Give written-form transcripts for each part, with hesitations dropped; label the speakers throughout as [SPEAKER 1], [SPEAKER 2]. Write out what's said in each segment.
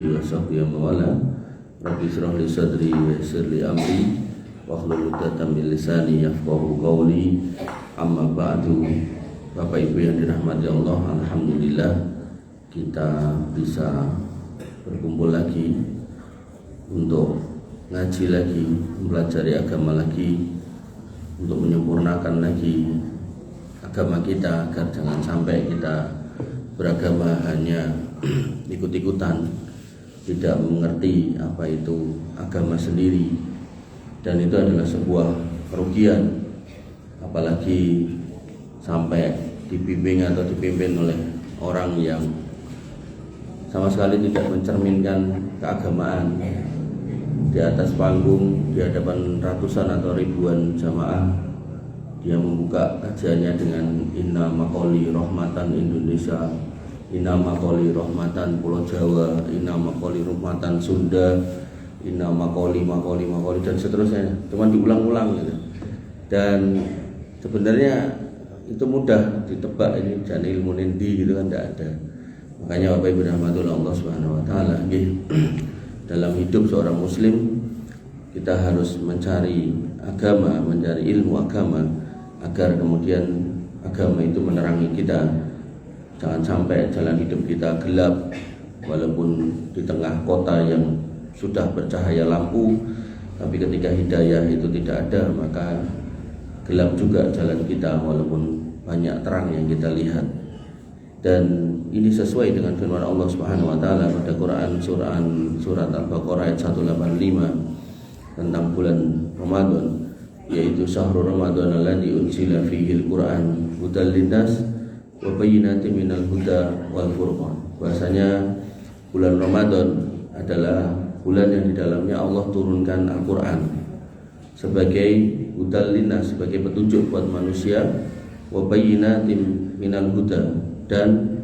[SPEAKER 1] wa sahbihi wa wala. Rabbi shrah li sadri wa yassir li amri wahlul 'uqdatam min lisani yafqahu qawli. Amma ba'du. Bapak Ibu yang dirahmati Allah, alhamdulillah kita bisa berkumpul lagi untuk ngaji lagi, mempelajari agama lagi, untuk menyempurnakan lagi agama kita agar jangan sampai kita beragama hanya ikut-ikutan, tidak mengerti apa itu agama sendiri, dan itu adalah sebuah kerugian, apalagi sampai dibimbing atau dipimpin oleh orang yang sama sekali tidak mencerminkan keagamaan. Di atas panggung, di hadapan ratusan atau ribuan jamaah, dia membuka kajiannya dengan Inna Maqoli Rahmatan Indonesia, Inna Maqoli Rahmatan Pulau Jawa, Inna Maqoli Rahmatan Sunda, Inna Maqoli dan seterusnya. Cuma diulang-ulang gitu. Dan sebenarnya itu mudah ditebak, ini jane ilmu nendi gitu kan, tidak ada. Makanya Bapak Ibu rahmatullah Allah Subhanahu wa taala, dalam hidup seorang muslim kita harus mencari agama, mencari ilmu agama agar kemudian agama itu menerangi kita. Jangan sampai jalan hidup kita gelap, walaupun di tengah kota yang sudah bercahaya lampu, tapi ketika hidayah itu tidak ada, maka gelap juga jalan kita walaupun banyak terang yang kita lihat. Dan ini sesuai dengan firman Allah Subhanahu wa taala pada Quran surat Al-Baqarah ayat 185 tentang bulan Ramadan, yaitu syahrul Ramadan alladzi unzila fihil Quran hudal linnas wa bayyinatin minal huda wal furqan. Bahasanya bulan Ramadan adalah bulan yang di dalamnya Allah turunkan Al-Quran sebagai hudal linnas, sebagai petunjuk buat manusia, wa bayyinatin minal huda, dan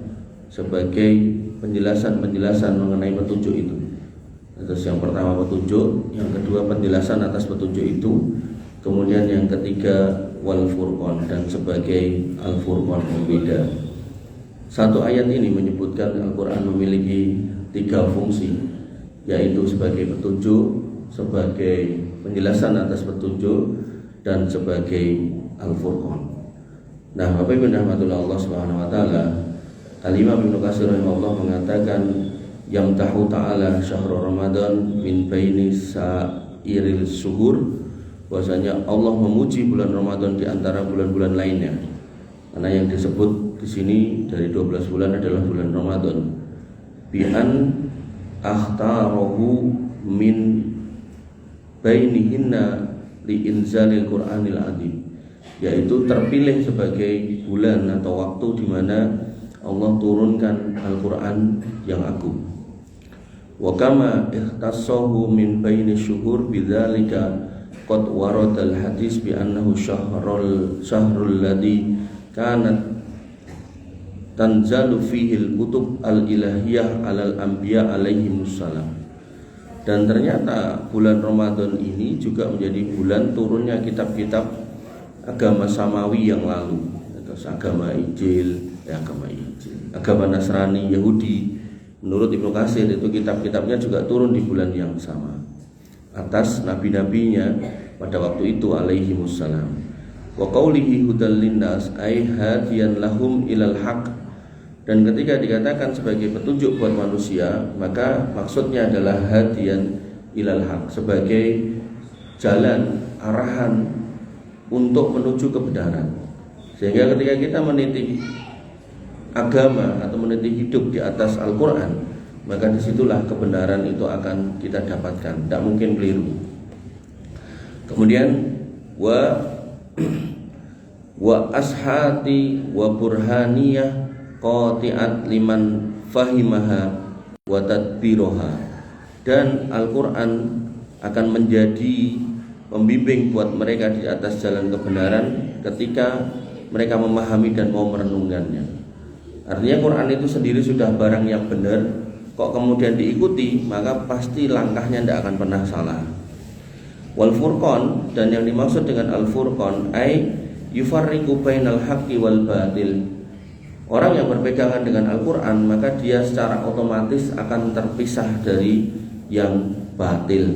[SPEAKER 1] sebagai penjelasan mengenai petunjuk itu. Terus yang pertama petunjuk, yang kedua penjelasan atas petunjuk itu, kemudian yang ketiga wal furqan, dan sebagai al-furqan, pembeda. Satu ayat ini menyebutkan Al-Quran memiliki 3 fungsi, yaitu sebagai petunjuk, sebagai penjelasan atas petunjuk, dan sebagai al-furqan. Nah, Bapak Ibu rahmatullah Allah Subhanahu wa taala, Al-Imam Ibnu Katsir rahimahullah mengatakan yamtahu ta'ala syahrul Ramadan min baini sa'iril syuhur, bahwasanya Allah memuji bulan Ramadan di antara bulan-bulan lainnya. Karena yang disebut di sini dari 12 bulan adalah bulan Ramadan. Bi an akhtarahu min bainihinna li inzalil Qur'anil azim, yaitu terpilih sebagai bulan atau waktu di mana Allah turunkan Al-Quran yang agung. Wa kama ikhtassahu min baini syuhur bidzalika qad warada al-hadis bi annahu syahrul ladzi kanat tanzalu fihi al-kutub al-ilahiyah 'alal anbiya alaihimussalam. Dan ternyata bulan Ramadan ini juga menjadi bulan turunnya kitab-kitab agama samawi yang lalu, terus agama Injil, agama Nasrani, Yahudi. Menurut Ibnu Katsir itu kitab-kitabnya juga turun di bulan yang sama atas nabi-nabinya pada waktu itu alaihimussalam. Wa qaulihi hudal linnas ay hadiyan lahum ilal haq, dan ketika dikatakan sebagai petunjuk buat manusia, maka maksudnya adalah hadiyan ilal haq, sebagai jalan, arahan untuk menuju kebenaran. Sehingga ketika kita meniti agama atau meniti hidup di atas Al-Quran, maka disitulah kebenaran itu akan kita dapatkan, tidak mungkin keliru. Kemudian wa ashati wa burhaniyah qati'at liman fahimaha wa tadbiroha, dan Al-Quran akan menjadi pembimbing buat mereka di atas jalan kebenaran ketika mereka memahami dan mau merenungkannya. Artinya Quran itu sendiri sudah barang yang benar, kok kemudian diikuti, maka pasti langkahnya tidak akan pernah salah. Wal furqan, dan yang dimaksud dengan al furqan ay yufarriqu bainal haqqi wal batil, Orang yang berpegangan dengan Al-Quran, maka dia secara otomatis akan terpisah dari yang batil.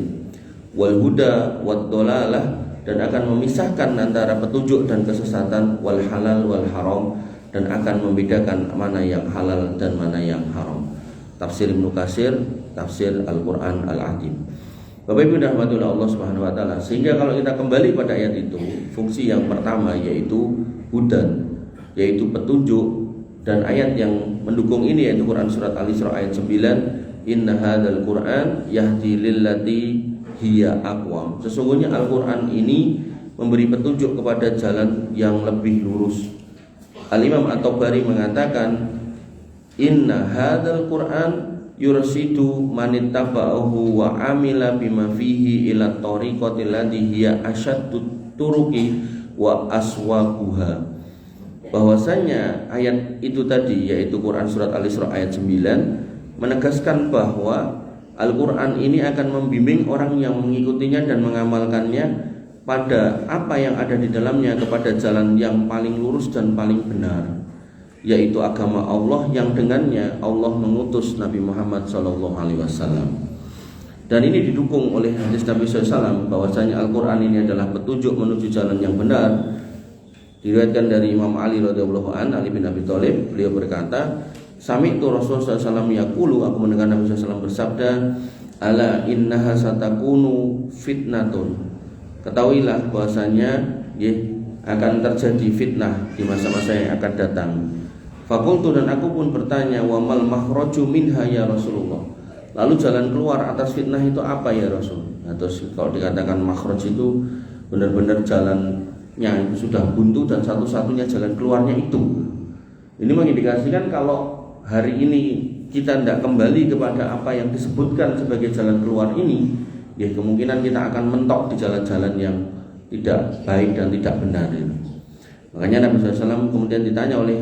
[SPEAKER 1] Wal huda wad dolalah, dan akan memisahkan antara petunjuk dan kesesatan. Wal halal wal haram, dan akan membedakan mana yang halal dan mana yang haram. Tafsir Ibnu Katsir, tafsir Al-Quran Al-Azim. Bapak Ibu rahmatullah Allah Subhanahu wa taala. Sehingga kalau kita kembali pada ayat itu, fungsi yang pertama yaitu hudan, yaitu petunjuk. Dan ayat yang mendukung ini yaitu Quran surat Al-Isra ayat 9, inna hadzal Qur'an yahdi lillati hiya aqwam. Sesungguhnya Al-Qur'an ini memberi petunjuk kepada jalan yang lebih lurus. Al-Imam At-Tabari mengatakan, inna hadzal Qur'an yursidu manittaba'ahu wa amila bima fihi ila tariqati allati hiya asyaddu turuqi wa aswaquha. Bahwasanya ayat itu tadi yaitu Quran surat Al-Isra ayat 9 menegaskan bahwa Al-Quran ini akan membimbing orang yang mengikutinya dan mengamalkannya pada apa yang ada di dalamnya kepada jalan yang paling lurus dan paling benar, yaitu agama Allah yang dengannya Allah mengutus Nabi Muhammad SAW. Dan ini didukung oleh hadis Nabi SAW bahwasanya Al-Quran ini adalah petunjuk menuju jalan yang benar. Diriwayatkan dari Imam Ali radhiyallahu an, Ali bin Abi Thalib, beliau berkata, sami'tu Rasulullah sallallahu alaihi wasallam yaqulu, aku mendengar Nabi sallallahu bersabda, ala innaha satakunu fitnatun. Ketahuilah bahwasanya akan terjadi fitnah di masa-masa yang akan datang. Fakultu, dan aku pun bertanya, wa mal makhraju minha ya Rasulullah. Lalu jalan keluar atas fitnah itu apa ya Rasul? Atau kalau dikatakan makhraj itu benar-benar jalan yang sudah buntu dan satu-satunya jalan keluarnya itu. Ini mengindikasikan kalau hari ini kita tidak kembali kepada apa yang disebutkan sebagai jalan keluar ini, ya kemungkinan kita akan mentok di jalan-jalan yang tidak baik dan tidak benar. Makanya Nabi SAW kemudian ditanya oleh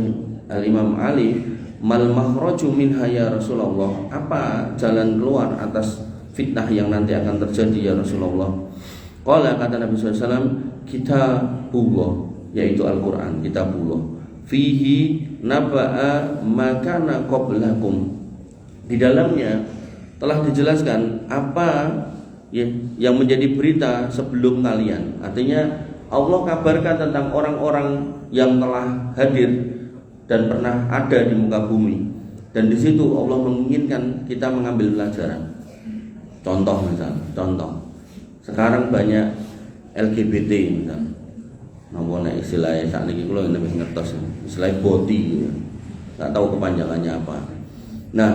[SPEAKER 1] Al-Imam Ali, mal makhraju minha ya Rasulullah, apa jalan keluar atas fitnah yang nanti akan terjadi ya Rasulullah? Qala, kata Nabi SAW, kitabullah, yaitu Al-Quran, kitabullah, fihi naba'a makana qablakum. Di dalamnya telah dijelaskan apa yang menjadi berita sebelum kalian. Artinya Allah kabarkan tentang orang-orang yang telah hadir dan pernah ada di muka bumi. Dan di situ Allah menginginkan kita mengambil pelajaran. Contoh misalnya, sekarang banyak LGBT misalnya. Namanya istilahnya saat ini kalau yang lebih ngertos, istilahnya body gitu. Nggak tahu kepanjangannya apa. Nah,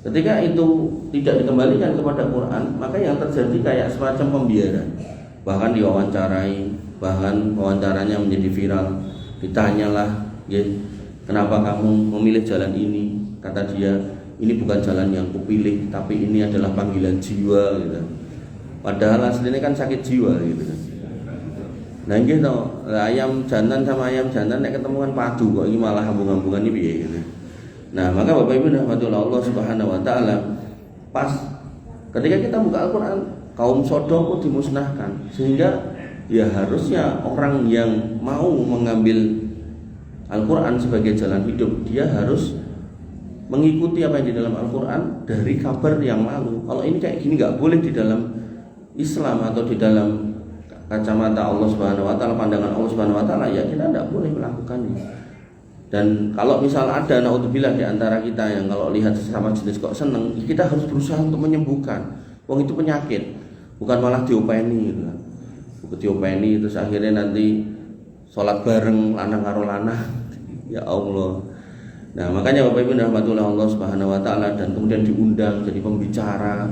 [SPEAKER 1] ketika itu tidak dikembalikan kepada Quran, maka yang terjadi kayak semacam pembiaran. Bahkan diwawancarai, bahkan wawancaranya menjadi viral. Ditanyalah, kenapa kamu memilih jalan ini? Kata dia, ini bukan jalan yang kupilih, tapi ini adalah panggilan jiwa gitu. Padahal aslinya kan sakit jiwa gitu kan. Nah nggih to, ayam jantan sama ayam jantan nek ketemu kan padu kok, iki malah hambung-hambungan iki piye gitu. Nah, maka Bapak Ibu rahmatullah Allah Subhanahu wa taala, pas ketika kita buka Al-Qur'an, kaum Sodom pun dimusnahkan. Sehingga ya harusnya orang yang mau mengambil Al-Quran sebagai jalan hidup, dia harus mengikuti apa yang di dalam Al-Quran dari kabar yang lalu. Kalau ini kayak gini nggak boleh di dalam Islam atau di dalam kacamata Allah Subhanahu wa taala, pandangan Allah Subhanahu wa taala, ya kita tidak boleh melakukannya. Dan kalau misal ada naudzubillah di antara kita yang kalau lihat sesama jenis kok seneng, kita harus berusaha untuk menyembuhkan. Wong itu penyakit, bukan malah diopeni gitu. Diopeni terus akhirnya nanti sholat bareng lanang karo lanang. Ya Allah. Nah, makanya Bapak Ibu rahmatullah Allah Subhanahu wa taala, dan kemudian diundang jadi pembicara.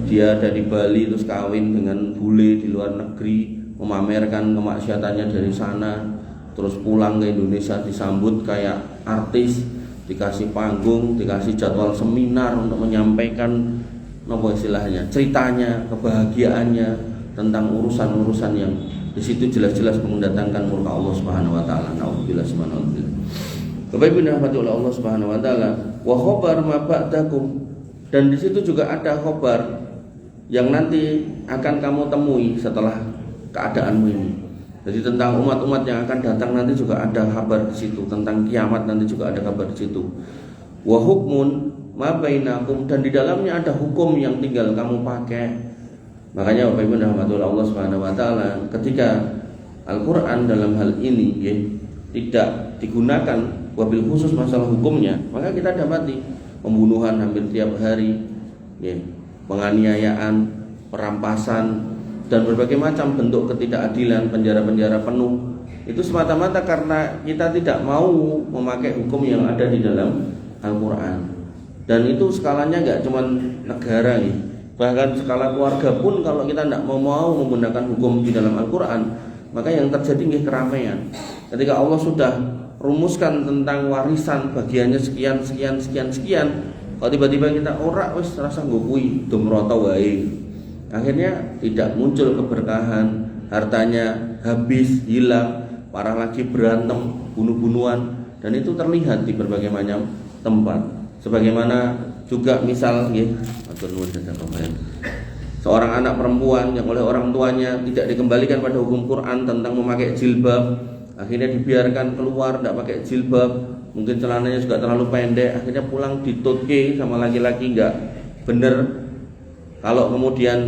[SPEAKER 1] Dia dari Bali terus kawin dengan bule di luar negeri, memamerkan kemaksiatannya dari sana, terus pulang ke Indonesia disambut kayak artis, dikasih panggung, dikasih jadwal seminar untuk menyampaikan apa istilahnya, ceritanya, kebahagiaannya tentang urusan-urusan yang di situ jelas-jelas mendatangkan murka Allah Subhanahu wa taala. Nauzubillah subhanahu wa taala. Bapak Ibu rahmatullah Allah Subhanahu wa taala, wa khabar ma ba'dakum, dan di situ juga ada khabar yang nanti akan kamu temui setelah keadaanmu ini. Jadi tentang umat-umat yang akan datang nanti juga ada kabar di situ, tentang kiamat nanti juga ada kabar di situ. Wa hukmun ma bainakum, dan di dalamnya ada hukum yang tinggal kamu pakai. Makanya Bapak Ibu rahmatullah Allah Subhanahu wa taala, ketika Al-Qur'an dalam hal ini ya, tidak digunakan wabil khusus masalah hukumnya, maka kita dapati pembunuhan hampir tiap hari ya, penganiayaan, perampasan, dan berbagai macam bentuk ketidakadilan, penjara-penjara penuh. Itu semata-mata karena kita tidak mau memakai hukum yang ada di dalam Al-Quran. Dan itu skalanya nggak cuma negara nih, bahkan skala keluarga pun kalau kita tidak mau menggunakan hukum di dalam Al-Quran, maka yang terjadi nih keramaian. Ketika Allah sudah rumuskan tentang warisan bagiannya sekian, kalau tiba-tiba kita ora wis rasa ngukui dumrata wae, akhirnya tidak muncul keberkahan, hartanya habis, hilang, parah lagi berantem, bunuh-bunuhan, dan itu terlihat di berbagai macam tempat. Sebagaimana juga misal ya, seorang anak perempuan yang oleh orang tuanya tidak dikembalikan pada hukum Quran tentang memakai jilbab, akhirnya dibiarkan keluar tidak pakai jilbab, mungkin celananya juga terlalu pendek, akhirnya pulang ditutke sama laki-laki nggak bener. Kalau kemudian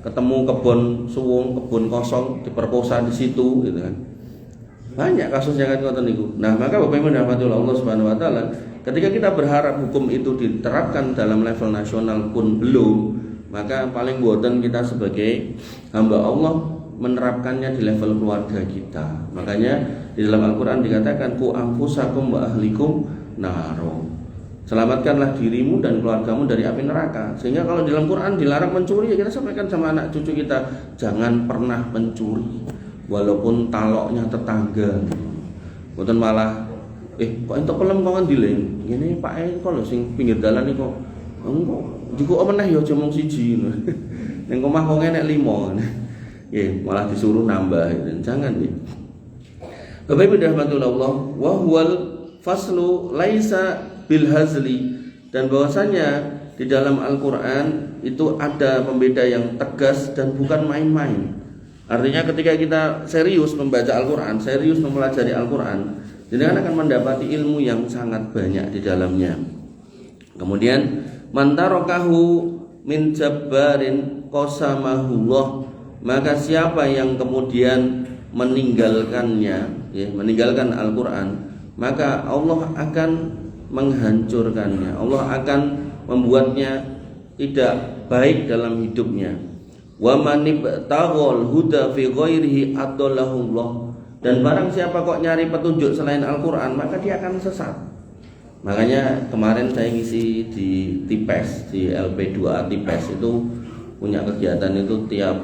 [SPEAKER 1] ketemu kebun suwung, kebun kosong, diperkosa di situ, gitu kan. Banyak kasus yang ngoten niku. Nah, maka Bapak Ibu rahmatullah Allah Subhanahu wa taala, ketika kita berharap hukum itu diterapkan dalam level nasional pun belum, maka paling boten kita sebagai hamba Allah menerapkannya di level keluarga kita. Makanya di dalam Al-Qur'an dikatakan ku anfusakum wa ahlikum naro. Selamatkanlah dirimu dan keluargamu dari api neraka. Sehingga kalau di dalam Quran dilarang mencuri, ya kita sampaikan sama anak cucu kita, jangan pernah mencuri walaupun taloknya tetangga. Mboten malah kok entuk pelem kok ngendile. Ngene Pak kok lho sing pinggir dalan iki kok engko diku meneh ya aja mung siji. Ning omah kok enek 5. Malah disuruh nambah. Jangan ya. Bapak Ibu rahmatullah Allah, wa huwal faslu laisa bil hazli, dan bahwasanya di dalam Al-Qur'an itu ada pembeda yang tegas dan bukan main-main. Artinya ketika kita serius membaca Al-Qur'an, serius mempelajari Al-Qur'an, jenengan akan mendapati ilmu yang sangat banyak di dalamnya. Kemudian mantarokahu min jabbarin qasamahullah, maka siapa yang kemudian meninggalkannya, meninggalkan Al-Qur'an, maka Allah akan menghancurkannya. Allah akan membuatnya tidak baik dalam hidupnya. Wa man ibtaghal huda fi ghairihi adallahullah, dan barang siapa kok nyari petunjuk selain Al-Qur'an, maka dia akan sesat. Makanya kemarin saya ngisi di TIPES, di LP2A TIPES itu punya kegiatan itu tiap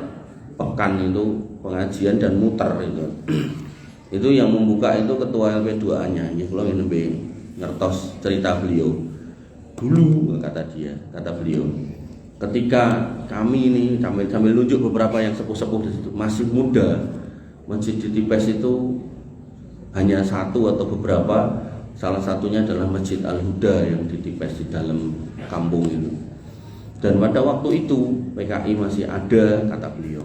[SPEAKER 1] pekan itu pengajian dan muter itu. Itu yang membuka itu ketua LP2A-nya, nggih kula ngene ngertos cerita beliau dulu, kata beliau, ketika kami ini sambil nunjuk beberapa yang sepuh-sepuh di situ masih muda, masjid di TIPES itu hanya satu atau beberapa, salah satunya adalah Masjid Al-Huda yang di TIPES di dalam kampung itu. Dan pada waktu itu PKI masih ada, kata beliau.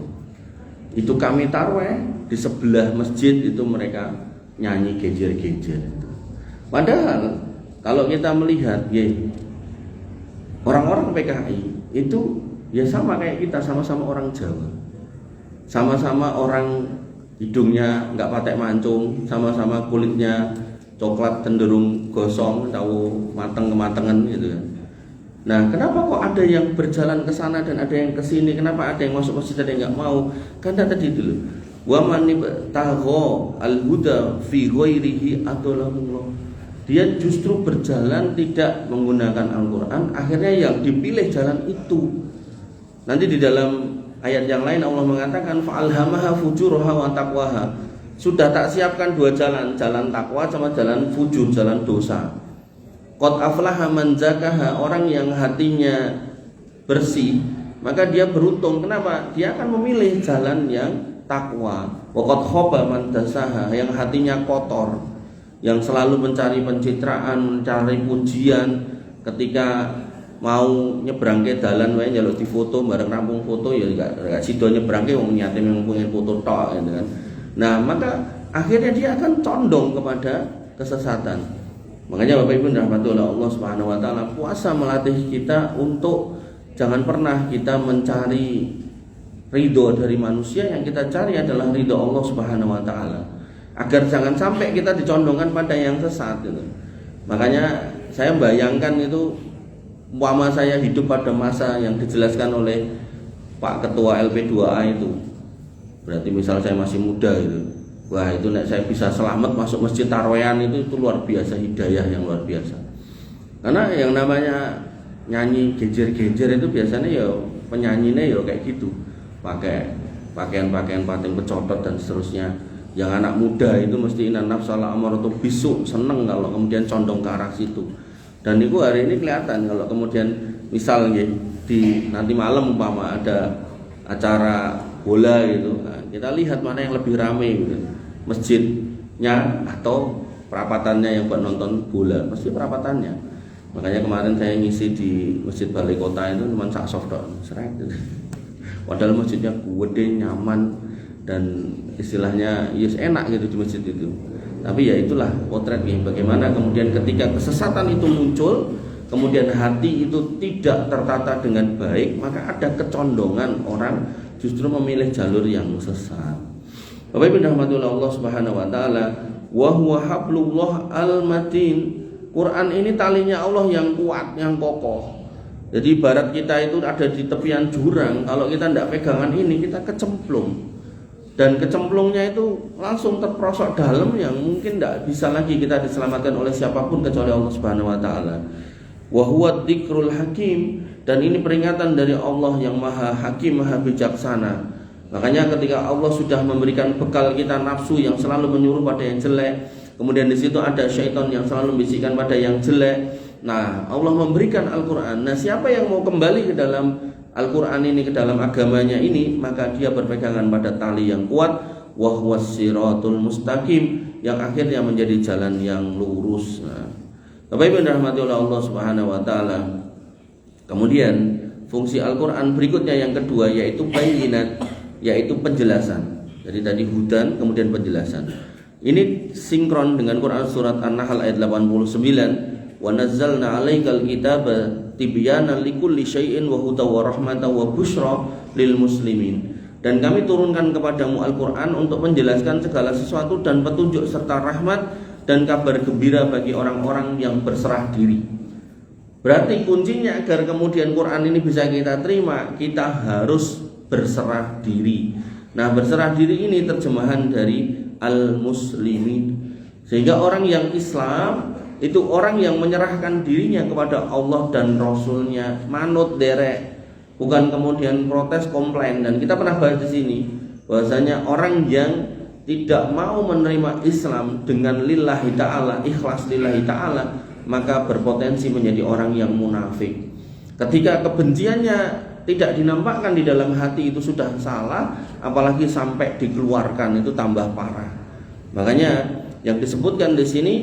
[SPEAKER 1] Itu kami tarweh di sebelah masjid itu mereka nyanyi gejer-gejer itu. Padahal kalau kita melihat orang-orang PKI itu ya sama kayak kita, sama-sama orang Jawa, sama-sama orang hidungnya nggak patek mancung, sama-sama kulitnya coklat cenderung gosong, tahu mateng kematangan gitu kan. Nah, kenapa kok ada yang berjalan ke sana dan ada yang ke sini? Kenapa ada yang masuk masjid dan yang nggak mau? Karena tadi dulu wa man ibtagha al-huda fi ghairihi adallallah. Dia justru berjalan tidak menggunakan Al-Quran, akhirnya yang dipilih jalan itu. Nanti di dalam ayat yang lain Allah mengatakan fa'alhamaha fujuraha wa taqwaha. Sudah tak siapkan dua jalan, jalan takwa sama jalan fujur, jalan dosa. Qad aflaha man zakaha, orang yang hatinya bersih, maka dia beruntung. Kenapa? Dia akan memilih jalan yang takwa. Wa qad khaba man dasaha, yang hatinya kotor, yang selalu mencari pencitraan, mencari pujian, ketika mau nyebrangke dalan wae njaluk difoto bareng rampung foto ya enggak sida nyebrangke wong niate memang pengen foto tok gitu kan. Nah, maka akhirnya dia akan condong kepada kesesatan. Makanya Bapak Ibu rahmati oleh Allah Subhanahu wa taala, puasa melatih kita untuk jangan pernah kita mencari ridho dari manusia, yang kita cari adalah ridho Allah Subhanahu wa taala. Agar jangan sampai kita dicondongkan pada yang sesat gitu. Makanya saya bayangkan itu, umpama saya hidup pada masa yang dijelaskan oleh Pak Ketua LP2A itu. Berarti misal saya masih muda gitu. Wah, itu nek saya bisa selamat masuk masjid Tarweyan itu luar biasa, hidayah yang luar biasa. Karena yang namanya nyanyi gejer-gejer itu biasanya ya penyanyinya ya kayak gitu. Pakai pakaian-pakaian pating pecotot dan seterusnya. Yang anak muda itu mesti inna nafsala amaratu bisu, seneng kalau kemudian condong ke arah situ. Dan itu hari ini kelihatan kalau kemudian misal di nanti malam umpama ada acara bola gitu, nah, kita lihat mana yang lebih ramai gitu, masjidnya atau perapatannya yang buat nonton bola, pasti perapatannya. Makanya kemarin saya ngisi di Masjid Balai Kota itu cuma sak soft dok, seret gitu. Padahal masjidnya gede, nyaman, dan istilahnya yes, enak gitu di masjid itu. Tapi ya itulah potretnya, bagaimana kemudian ketika kesesatan itu muncul, kemudian hati itu tidak tertata dengan baik, maka ada kecondongan orang justru memilih jalur yang sesat. Bapak Ibu rahmatullah Allah Subhanahu wa taala, wa huwa hablullah al-matin. Quran ini talinya Allah yang kuat, yang kokoh. Jadi ibarat kita itu ada di tepian jurang, kalau kita tidak pegangan ini kita kecemplung. Dan kecemplungnya itu langsung terperosok dalam yang mungkin tidak bisa lagi kita diselamatkan oleh siapapun kecuali Allah Subhanahu wa taala. Wa huwa dzikrul hakim, dan ini peringatan dari Allah yang maha hakim, maha bijaksana. Makanya ketika Allah sudah memberikan bekal kita nafsu yang selalu menyuruh pada yang jelek, kemudian di situ ada syaitan yang selalu membisikkan pada yang jelek. Nah, Allah memberikan Al-Qur'an. Nah, siapa yang mau kembali ke dalam Al-Qur'an ini, ke dalam agamanya ini, maka dia berpegangan pada tali yang kuat, wa huwas siratul mustaqim, yang akhirnya menjadi jalan yang lurus. Nah, Bapak Ibu rahmati oleh Allah Subhanahu wa taala. Kemudian fungsi Al-Qur'an berikutnya yang kedua yaitu bayyinat, yaitu penjelasan. Jadi tadi hudan, kemudian penjelasan. Ini sinkron dengan Quran surat An-Nahl ayat 89. Wa nazzalna 'alaikal kitaba tibyanan likulli syai'in wa hudaw wa rahmatan wa busyra lil muslimin. Dan kami turunkan kepadamu Al-Qur'an untuk menjelaskan segala sesuatu dan petunjuk serta rahmat dan kabar gembira bagi orang-orang yang berserah diri. Berarti kuncinya agar kemudian Quran ini bisa kita terima, kita harus berserah diri. Nah, berserah diri ini terjemahan dari al-muslimin. Sehingga orang yang Islam itu orang yang menyerahkan dirinya kepada Allah dan Rasulnya, manut derek, bukan kemudian protes, komplain. Dan kita pernah bahas di sini bahwasanya orang yang tidak mau menerima Islam dengan lillahi ta'ala, ikhlas lillahi ta'ala, maka berpotensi menjadi orang yang munafik. Ketika kebenciannya tidak dinampakkan di dalam hati, itu sudah salah, apalagi sampai dikeluarkan, itu tambah parah. Makanya yang disebutkan di sini,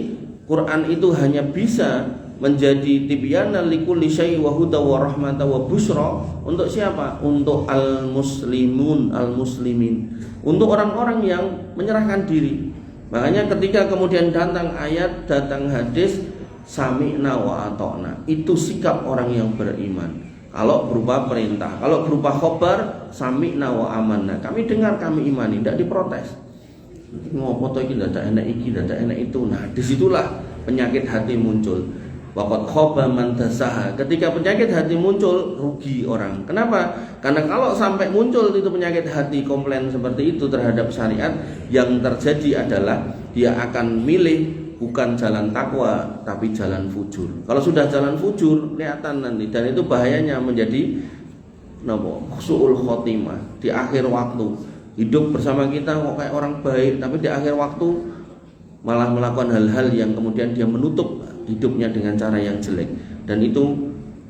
[SPEAKER 1] Quran itu hanya bisa menjadi tibyana likulli syai' wa huda wa rahmata wa busyra untuk siapa? Untuk al-muslimun, al-muslimin, untuk orang-orang yang menyerahkan diri. Makanya ketika kemudian datang ayat, datang hadis, sami'na wa ata'na, itu sikap orang yang beriman. Kalau berupa perintah, kalau berupa khobar, sami'na wa amanna, kami dengar, kami imani, tidak diprotes. Ngopo to iki ndak enak iki, ndak enak itu. Nah, disitulah penyakit hati muncul. Waqad khaba man dasaha. Ketika penyakit hati muncul, rugi orang. Kenapa? Karena kalau sampai muncul itu penyakit hati, komplain seperti itu terhadap syariat, yang terjadi adalah dia akan milih bukan jalan takwa tapi jalan fujur. Kalau sudah jalan fujur kelihatan nanti, dan itu bahayanya menjadi su'ul khotimah di akhir waktu. Hidup bersama kita kok kayak orang baik, tapi di akhir waktu malah melakukan hal-hal yang kemudian dia menutup hidupnya dengan cara yang jelek. Dan itu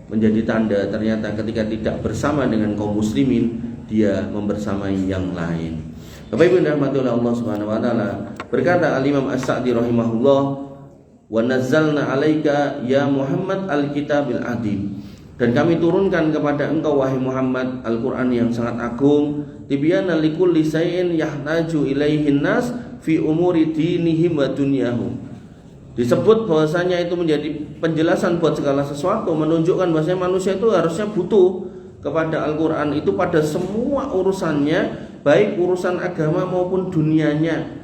[SPEAKER 1] menjadi tanda ternyata ketika tidak bersama dengan kaum muslimin, dia membersamai yang lain. Bapak Ibu rahmatullah Allah Subhanahu wa taala, berkata Al-Imam As-Sa'di rahimahullah, wa nazzalna 'alaika ya Muhammad al-kitabil adil. Dan kami turunkan kepada engkau wahai Muhammad Al-Quran yang sangat agung, tibyana likulli syai'in yahtaju ilaihin nas fi umuri dinihim wa dunyahum. Disebut bahwasanya itu menjadi penjelasan buat segala sesuatu, menunjukkan bahwasanya manusia itu harusnya butuh kepada Al-Quran itu pada semua urusannya, baik urusan agama maupun dunianya.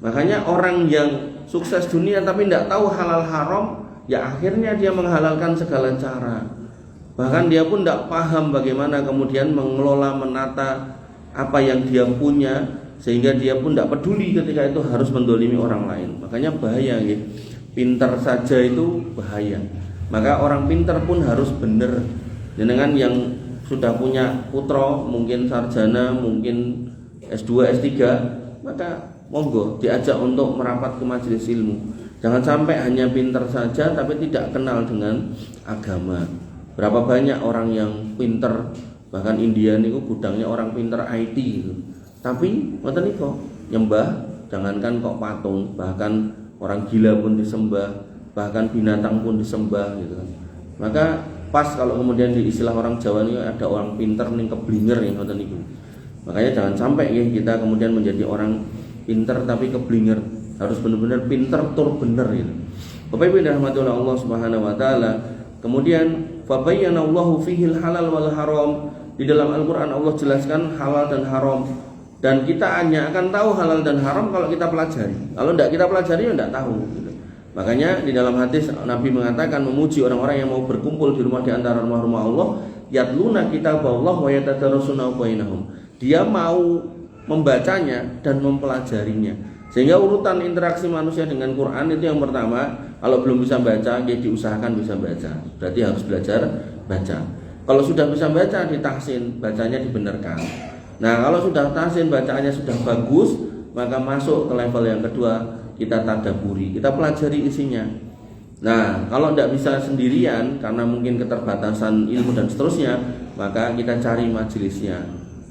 [SPEAKER 1] Makanya orang yang sukses dunia tapi tidak tahu halal haram, ya akhirnya dia menghalalkan segala cara. Bahkan dia pun tidak paham bagaimana kemudian mengelola, menata apa yang dia punya, sehingga dia pun tidak peduli ketika itu harus mendolimi orang lain. Makanya bahaya ya. Pintar saja itu bahaya. Maka orang pintar pun harus benar. Dengan yang sudah punya putra, mungkin sarjana, mungkin S2, S3, maka monggo diajak untuk merapat ke majelis ilmu. Jangan sampai hanya pintar saja tapi tidak kenal dengan agama. Berapa banyak orang yang pintar, bahkan India niku gudangnya orang pintar IT gitu. Tapi ngoten niku nyembah, jangankan kok patung, bahkan orang gila pun disembah, bahkan binatang pun disembah gitu kan. Maka pas kalau kemudian di istilah orang Jawa ini ada orang pinter ning keblinger ya ngoten niku. Makanya jangan sampai ya kita kemudian menjadi orang pinter tapi keblinger. Harus benar-benar pinter tur bener gitu. Bapak Ibu dirahmati oleh Allah Subhanahu wa taala. Kemudian fabayyana Allahu fihil halal wal haram. Di dalam Al-Qur'an Allah jelaskan halal dan haram. Dan kita hanya akan tahu halal dan haram kalau kita pelajari. Kalau tidak kita pelajari ya tidak tahu gitu. Makanya di dalam hadis Nabi mengatakan memuji orang-orang yang mau berkumpul di rumah di antara rumah-rumah Allah, yatluna kitaballah wa yatadarasuna bainahum. Dia mau membacanya dan mempelajarinya. Sehingga urutan interaksi manusia dengan Quran itu yang pertama, kalau belum bisa baca, dia diusahakan bisa baca. Berarti harus belajar baca. Kalau sudah bisa baca, ditahsin, bacanya dibenarkan. Nah, kalau sudah tahsin, bacaannya sudah bagus, maka masuk ke level yang kedua, kita tadaburi, kita pelajari isinya. Nah, kalau tidak bisa sendirian karena mungkin keterbatasan ilmu dan seterusnya, maka kita cari majelisnya.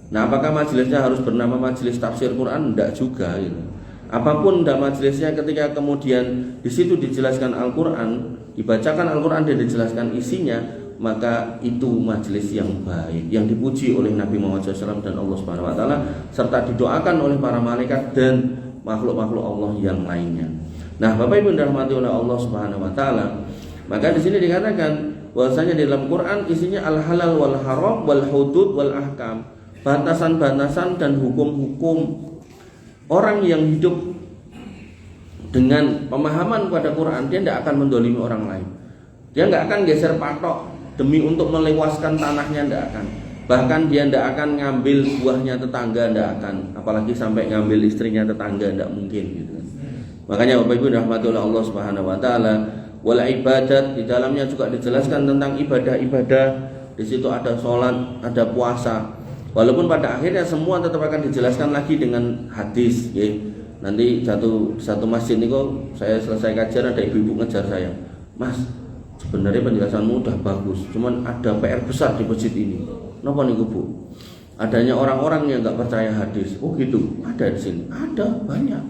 [SPEAKER 1] Nah, apakah majelisnya harus bernama majelis tafsir Quran? Tidak juga gitu. Apapun tidak majelisnya, ketika kemudian di situ dijelaskan Al-Quran, dibacakan Al-Quran dan dijelaskan isinya, maka itu majelis yang baik, yang dipuji oleh Nabi Muhammad SAW dan Allah Subhanahu Wa Taala, serta didoakan oleh para malaikat dan makhluk-makhluk Allah yang lainnya. Nah, Bapak Ibu dirahmati oleh Allah Subhanahu Wa Taala, maka di sini dikatakan bahwasanya di dalam Quran isinya al-halal wal haram wal hudud wal ahkam, batasan-batasan dan hukum-hukum. Orang yang hidup dengan pemahaman pada Quran, dia tidak akan mendolimi orang lain. Dia tidak akan geser patok demi untuk melewaskan tanahnya, tidak akan. Bahkan dia tidak akan ngambil buahnya tetangga, tidak akan. Apalagi sampai ngambil istrinya tetangga, tidak mungkin gitu. Makanya Bapak Ibu rahmati oleh Allah Subhanahu Wa Taala, wal ibadat, di dalamnya juga dijelaskan tentang ibadah-ibadah. Di situ ada sholat, ada puasa. Walaupun pada akhirnya semua tetap akan dijelaskan lagi dengan hadis. Ya. Nanti satu masjid ini kok saya selesai kajian, ada ibu-ibu ngejar saya, Mas, sebenarnya penjelasanmu udah bagus, cuman ada PR besar di masjid ini. Kenapa nih Bu? Adanya orang-orang yang nggak percaya hadis. Oh gitu, ada di sini. Ada banyak.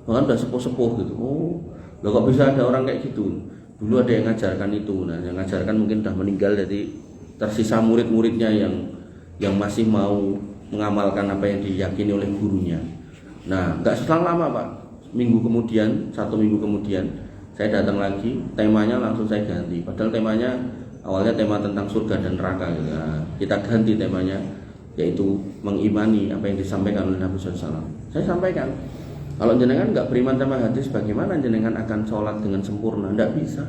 [SPEAKER 1] Bahkan udah sepuh-sepuh gitu. Oh, loh kok bisa ada orang kayak gitu? Dulu ada yang ngajarkan itu. Nah, yang ngajarkan mungkin udah meninggal, jadi tersisa murid-muridnya yang masih mau mengamalkan apa yang diyakini oleh gurunya. Nah, nggak selang lama Pak, satu minggu kemudian saya datang lagi, temanya langsung saya ganti. Padahal temanya awalnya tema tentang surga dan neraka. Nah, kita ganti temanya, yaitu mengimani apa yang disampaikan oleh Nabi SAW. Saya sampaikan, kalau jenengan nggak beriman sama hadis, bagaimana jenengan akan sholat dengan sempurna? Nggak bisa.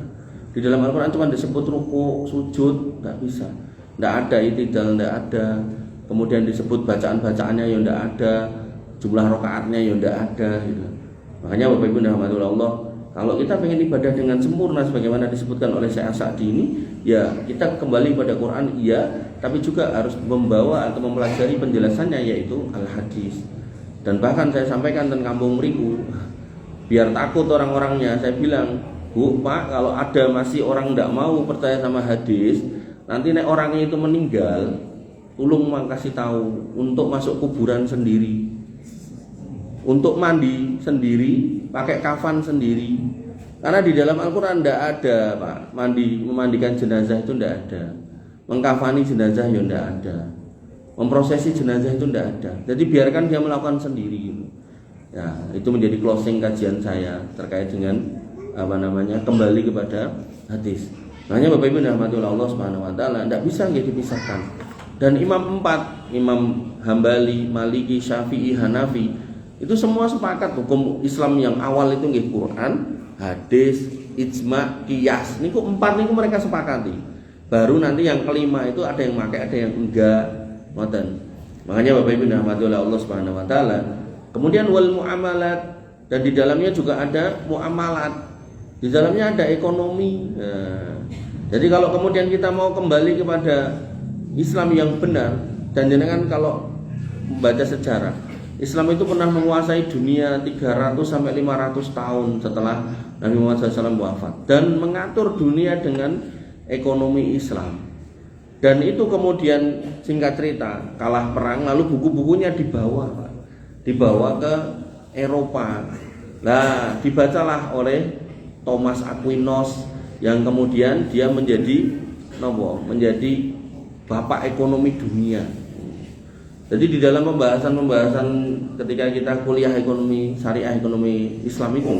[SPEAKER 1] Di dalam Al-Quran cuma disebut ruku, sujud, nggak bisa. Tidak ada itidal, tidak ada. Kemudian disebut bacaan-bacaannya yang tidak ada, jumlah rakaatnya yang tidak ada gitu. Makanya Bapak Ibu rahmatullah Allah, kalau kita pengen ibadah dengan sempurna sebagaimana disebutkan oleh Syekh Sa'di ini, ya kita kembali pada Quran iya, tapi juga harus membawa atau mempelajari penjelasannya, yaitu al-hadis. Dan bahkan saya sampaikan tentang kampung meriku, biar takut orang-orangnya, saya bilang, Bu, Pak, kalau ada masih orang tidak mau percaya sama hadis, nanti nek orangnya itu meninggal, tolong kasih tahu untuk masuk kuburan sendiri, untuk mandi sendiri, pakai kafan sendiri. Karena di dalam Al-Quran tidak ada Pak, memandikan jenazah itu tidak ada. mengkafani jenazah ya ndak ada, memprosesi jenazah itu ndak ada. Jadi biarkan dia melakukan sendiri gitu. Ya, itu menjadi closing kajian saya terkait dengan kembali kepada hadis. Makanya Bapak Ibu rahmatullah Allah Subhanahu wa taala tidak bisa dipisahkan. Dan imam 4, Imam Hambali, Maliki, Syafi'i, Hanafi itu semua sepakat hukum Islam yang awal itu nggih Quran, hadis, ijma, qiyas. Niku 4 niku mereka sepakati. Baru nanti yang kelima itu ada yang pakai, ada yang enggak. Ngoten. Makanya Bapak Ibu rahmatullah Allah Subhanahu wa taala. Kemudian wal muamalat, dan di dalamnya juga ada muamalat. Di dalamnya ada ekonomi. Nah, jadi kalau kemudian kita mau kembali kepada Islam yang benar, dan jenengan kalau membaca sejarah, Islam itu pernah menguasai dunia 300 sampai 500 tahun setelah Nabi Muhammad SAW wafat, dan mengatur dunia dengan ekonomi Islam. Dan itu kemudian singkat cerita kalah perang, lalu buku-bukunya dibawa ke Eropa. Nah, dibacalah oleh Thomas Aquinas yang kemudian dia menjadi bapak ekonomi dunia. Jadi di dalam pembahasan ketika kita kuliah ekonomi syariah, ekonomi Islam itu,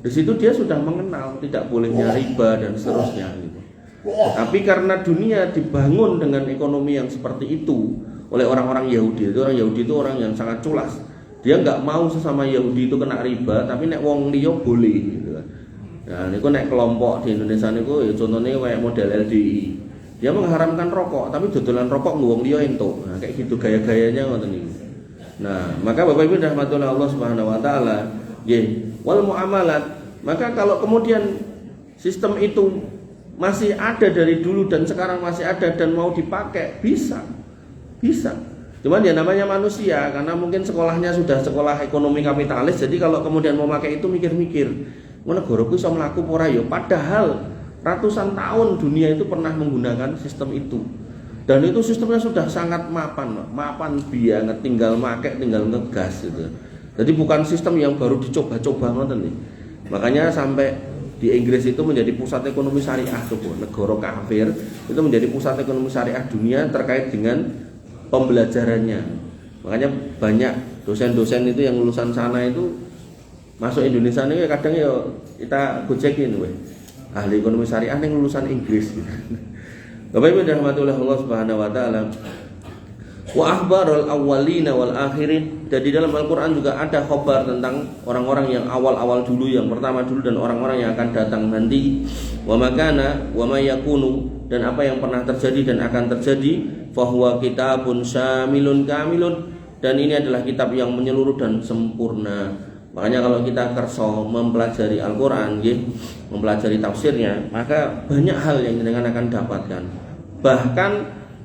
[SPEAKER 1] di situ dia sudah mengenal tidak bolehnya riba dan seterusnya gitu. Tapi karena dunia dibangun dengan ekonomi yang seperti itu oleh orang-orang Yahudi. Orang Yahudi itu orang yang sangat culas. Dia nggak mau sesama Yahudi itu kena riba, tapi nek wong liya boleh gitu. Nah, niku nek kelompok di Indonesia niku ya contohnya kayak model LDI. Dia mengharamkan rokok, tapi dodolan rokok wong liya entuk. Nah, kayak gitu gaya-gayanya ngoten niku. Nah, maka Bapak Ibu rahmatullah Allah Subhanahu wa taala, nggih, wal muamalat. Maka kalau kemudian sistem itu masih ada dari dulu dan sekarang masih ada dan mau dipakai, bisa. Cuman ya namanya manusia, karena mungkin sekolahnya sudah sekolah ekonomi kapitalis, jadi kalau kemudian mau pakai itu mikir-mikir, negara ku iso mlaku ora ya, padahal ratusan tahun dunia itu pernah menggunakan sistem itu. Dan itu sistemnya sudah sangat mapan banget, tinggal make, tinggal ngegas gitu. Jadi bukan sistem yang baru dicoba-coba ngoten nih. Makanya sampai di Inggris itu menjadi pusat ekonomi syariah tuh, negara kafir itu menjadi pusat ekonomi syariah dunia terkait dengan pembelajarannya. Makanya banyak dosen-dosen itu yang lulusan sana itu masuk Indonesia ini kadang ya kita gocekin weh. Ahli ekonomi syariah yang lulusan Inggris. Bapak Ibu rahmatullah Allah Subhanahu wa taala. Wa akhbarul awwalina wal akhirin. Dan di dalam Al-Qur'an juga ada khabar tentang orang-orang yang awal-awal dulu, yang pertama dulu, dan orang-orang yang akan datang nanti. Wa makana wa ma yakunu, dan apa yang pernah terjadi dan akan terjadi. Fahuwa kitabun syamilun kamilun, dan ini adalah kitab yang menyeluruh dan sempurna. Makanya kalau kita kerso mempelajari Al-Quran, mempelajari tafsirnya, maka banyak hal yang jenengan akan dapatkan. Bahkan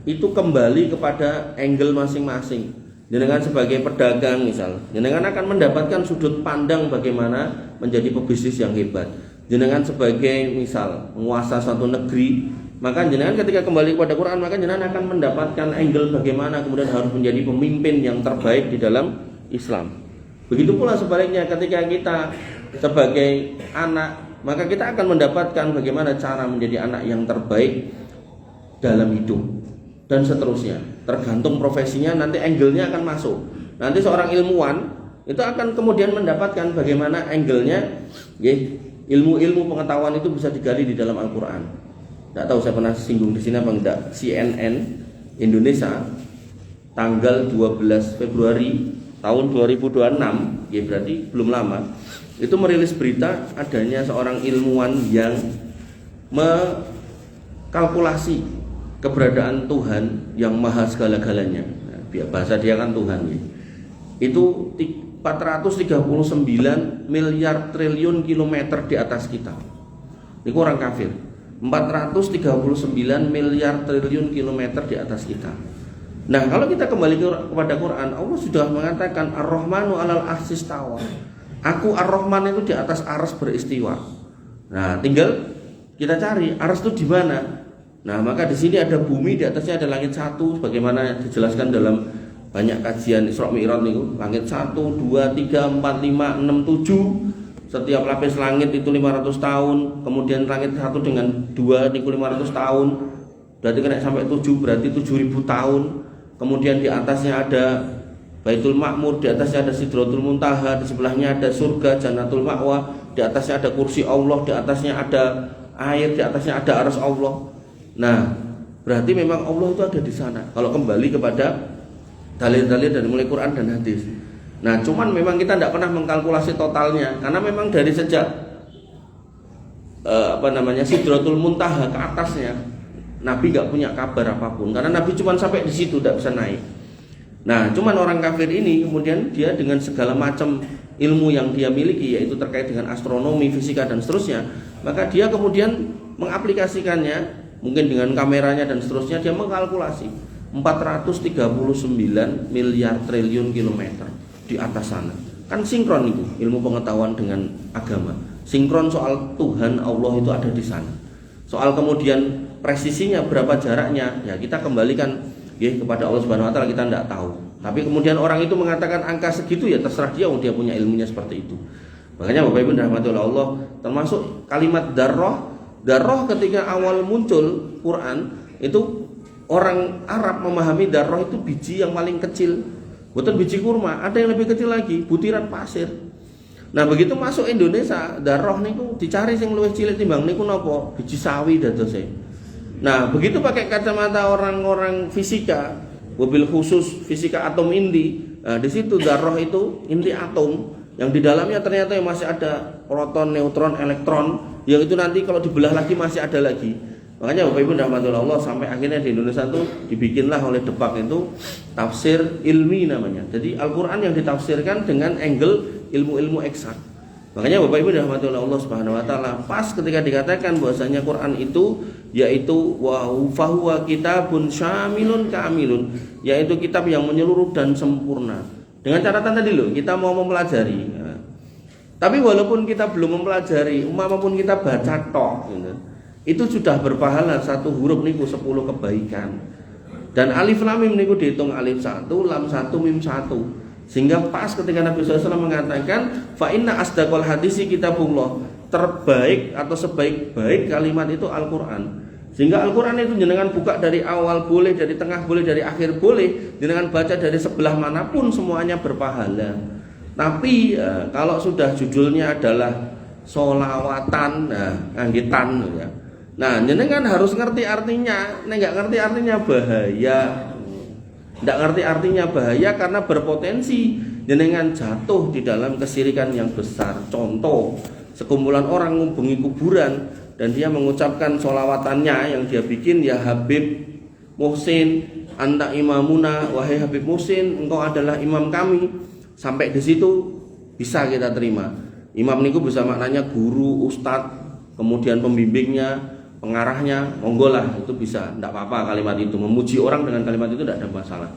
[SPEAKER 1] itu kembali kepada angle masing-masing. Jenengan sebagai pedagang misal, jenengan akan mendapatkan sudut pandang bagaimana menjadi pebisnis yang hebat. Jenengan sebagai misal penguasa suatu negeri, maka jenengan ketika kembali kepada Quran, maka jenengan akan mendapatkan angle bagaimana kemudian harus menjadi pemimpin yang terbaik di dalam Islam. Begitu pula sebaliknya ketika kita sebagai anak, maka kita akan mendapatkan bagaimana cara menjadi anak yang terbaik dalam hidup dan seterusnya. Tergantung profesinya, nanti angle-nya akan masuk. Nanti seorang ilmuwan itu akan kemudian mendapatkan bagaimana angle-nya, ilmu-ilmu pengetahuan itu bisa digali di dalam Al-Quran. Tidak tahu saya pernah singgung di sini apa enggak. CNN Indonesia tanggal 12 Februari tahun 2026, ya berarti belum lama, itu merilis berita adanya seorang ilmuwan yang mengkalkulasi keberadaan Tuhan yang maha segala-galanya. Nah, bahasa dia kan Tuhan ya. Itu 439 miliar triliun kilometer di atas kita. Ini orang kafir. 439 miliar triliun kilometer di atas kita. Nah, kalau kita kembali kepada Quran, Allah sudah mengatakan Ar-Rahmanu 'alal arsy istawa. Aku Ar-Rahman itu di atas arsy beristiwa. Nah, tinggal kita cari arsy itu di mana. Nah, maka di sini ada bumi, di atasnya ada langit satu, sebagaimana dijelaskan dalam banyak kajian Isra Mi'raj itu. Langit 1, 2, 3, 4, 5, 6, 7. Setiap lapis langit itu 500 tahun. Kemudian langit 1 dengan 2 itu 500 tahun. Berarti kena sampai 7, berarti 7.000 tahun. Kemudian di atasnya ada Baitul Ma'mur, di atasnya ada Sidratul Muntaha, di sebelahnya ada surga Jannatul Ma'wa, di atasnya ada kursi Allah, di atasnya ada air, di atasnya ada arsy Allah. Nah, berarti memang Allah itu ada di sana. Kalau kembali kepada dalil-dalil dari mulai Quran dan hadis. Nah, cuman memang kita tidak pernah mengkalkulasi totalnya, karena memang dari sejak Sidratul Muntaha ke atasnya, Nabi nggak punya kabar apapun, karena Nabi cuma sampai di situ, tidak bisa naik. Nah, cuman orang kafir ini kemudian dia dengan segala macam ilmu yang dia miliki, yaitu terkait dengan astronomi, fisika dan seterusnya, maka dia kemudian mengaplikasikannya, mungkin dengan kameranya dan seterusnya, dia mengkalkulasi 439 miliar triliun kilometer di atas sana. Kan sinkron itu ilmu pengetahuan dengan agama. Sinkron soal Tuhan Allah itu ada di sana. Soal kemudian presisinya berapa jaraknya, ya kita kembalikan kepada Allah Subhanahu wa taala, kita tidak tahu. Tapi kemudian orang itu mengatakan angka segitu, ya terserah dia, dia punya ilmunya seperti itu. Makanya Bapak Ibu dirahmati oleh Allah, termasuk kalimat darroh ketika awal muncul Quran itu, orang Arab memahami darroh itu biji yang paling kecil, bukan biji kurma, ada yang lebih kecil lagi, butiran pasir. Nah, begitu masuk Indonesia, darroh niku dicari sing luwih cilik timbang niku napa? Biji sawi dadose. Nah, begitu pakai kacamata orang-orang fisika, mobil khusus fisika atom inti. Nah, di situ darroh itu inti atom yang di dalamnya ternyata yang masih ada proton, neutron, elektron, yang itu nanti kalau dibelah lagi masih ada lagi. Makanya Bapak Ibu rahmatullah Allah, sampai akhirnya di Indonesia itu dibikinlah oleh Depak itu tafsir ilmi namanya. Jadi Al-Quran yang ditafsirkan dengan angle ilmu-ilmu eksak. Makanya Bapak Ibu rahmatullah Allah Subhanahu wa taala, pas ketika dikatakan bahwasanya Quran itu yaitu wa fahuwa kitabun syamilun kamilun, yaitu kitab yang menyeluruh dan sempurna. Dengan catatan tadi loh, kita mau mempelajari. Nah, tapi walaupun kita belum mempelajari, umpamapun kita baca tok gitu, itu sudah berpahala satu huruf niku 10 kebaikan. Dan alif lam mim niku dihitung alif 1, lam 1, mim 1. Sehingga pas ketika Nabi SAW mengatakan fa inna asdaqal hadisi kitabullah, terbaik atau sebaik-baik kalimat itu Al-Quran. Sehingga Al-Quran itu jenengan buka dari awal boleh, dari tengah boleh, dari akhir boleh, jenengan baca dari sebelah manapun semuanya berpahala. Tapi kalau sudah judulnya adalah solawatan, anggitan ya. Nah, jenengan harus ngerti artinya. Nek nggak ngerti artinya bahaya. Nggak ngerti artinya bahaya karena berpotensi jenengan jatuh di dalam kesirikan yang besar. Contoh, sekumpulan orang menghubungi kuburan dan dia mengucapkan sholawatannya yang dia bikin, ya Habib Muhsin, anta imamuna, wahai Habib Muhsin, engkau adalah imam kami. Sampai di situ bisa kita terima. Imam niku bisa maknanya guru, ustadz, kemudian pembimbingnya, pengarahnya, monggo lah, itu bisa, tidak apa-apa kalimat itu. Memuji orang dengan kalimat itu tidak ada masalah.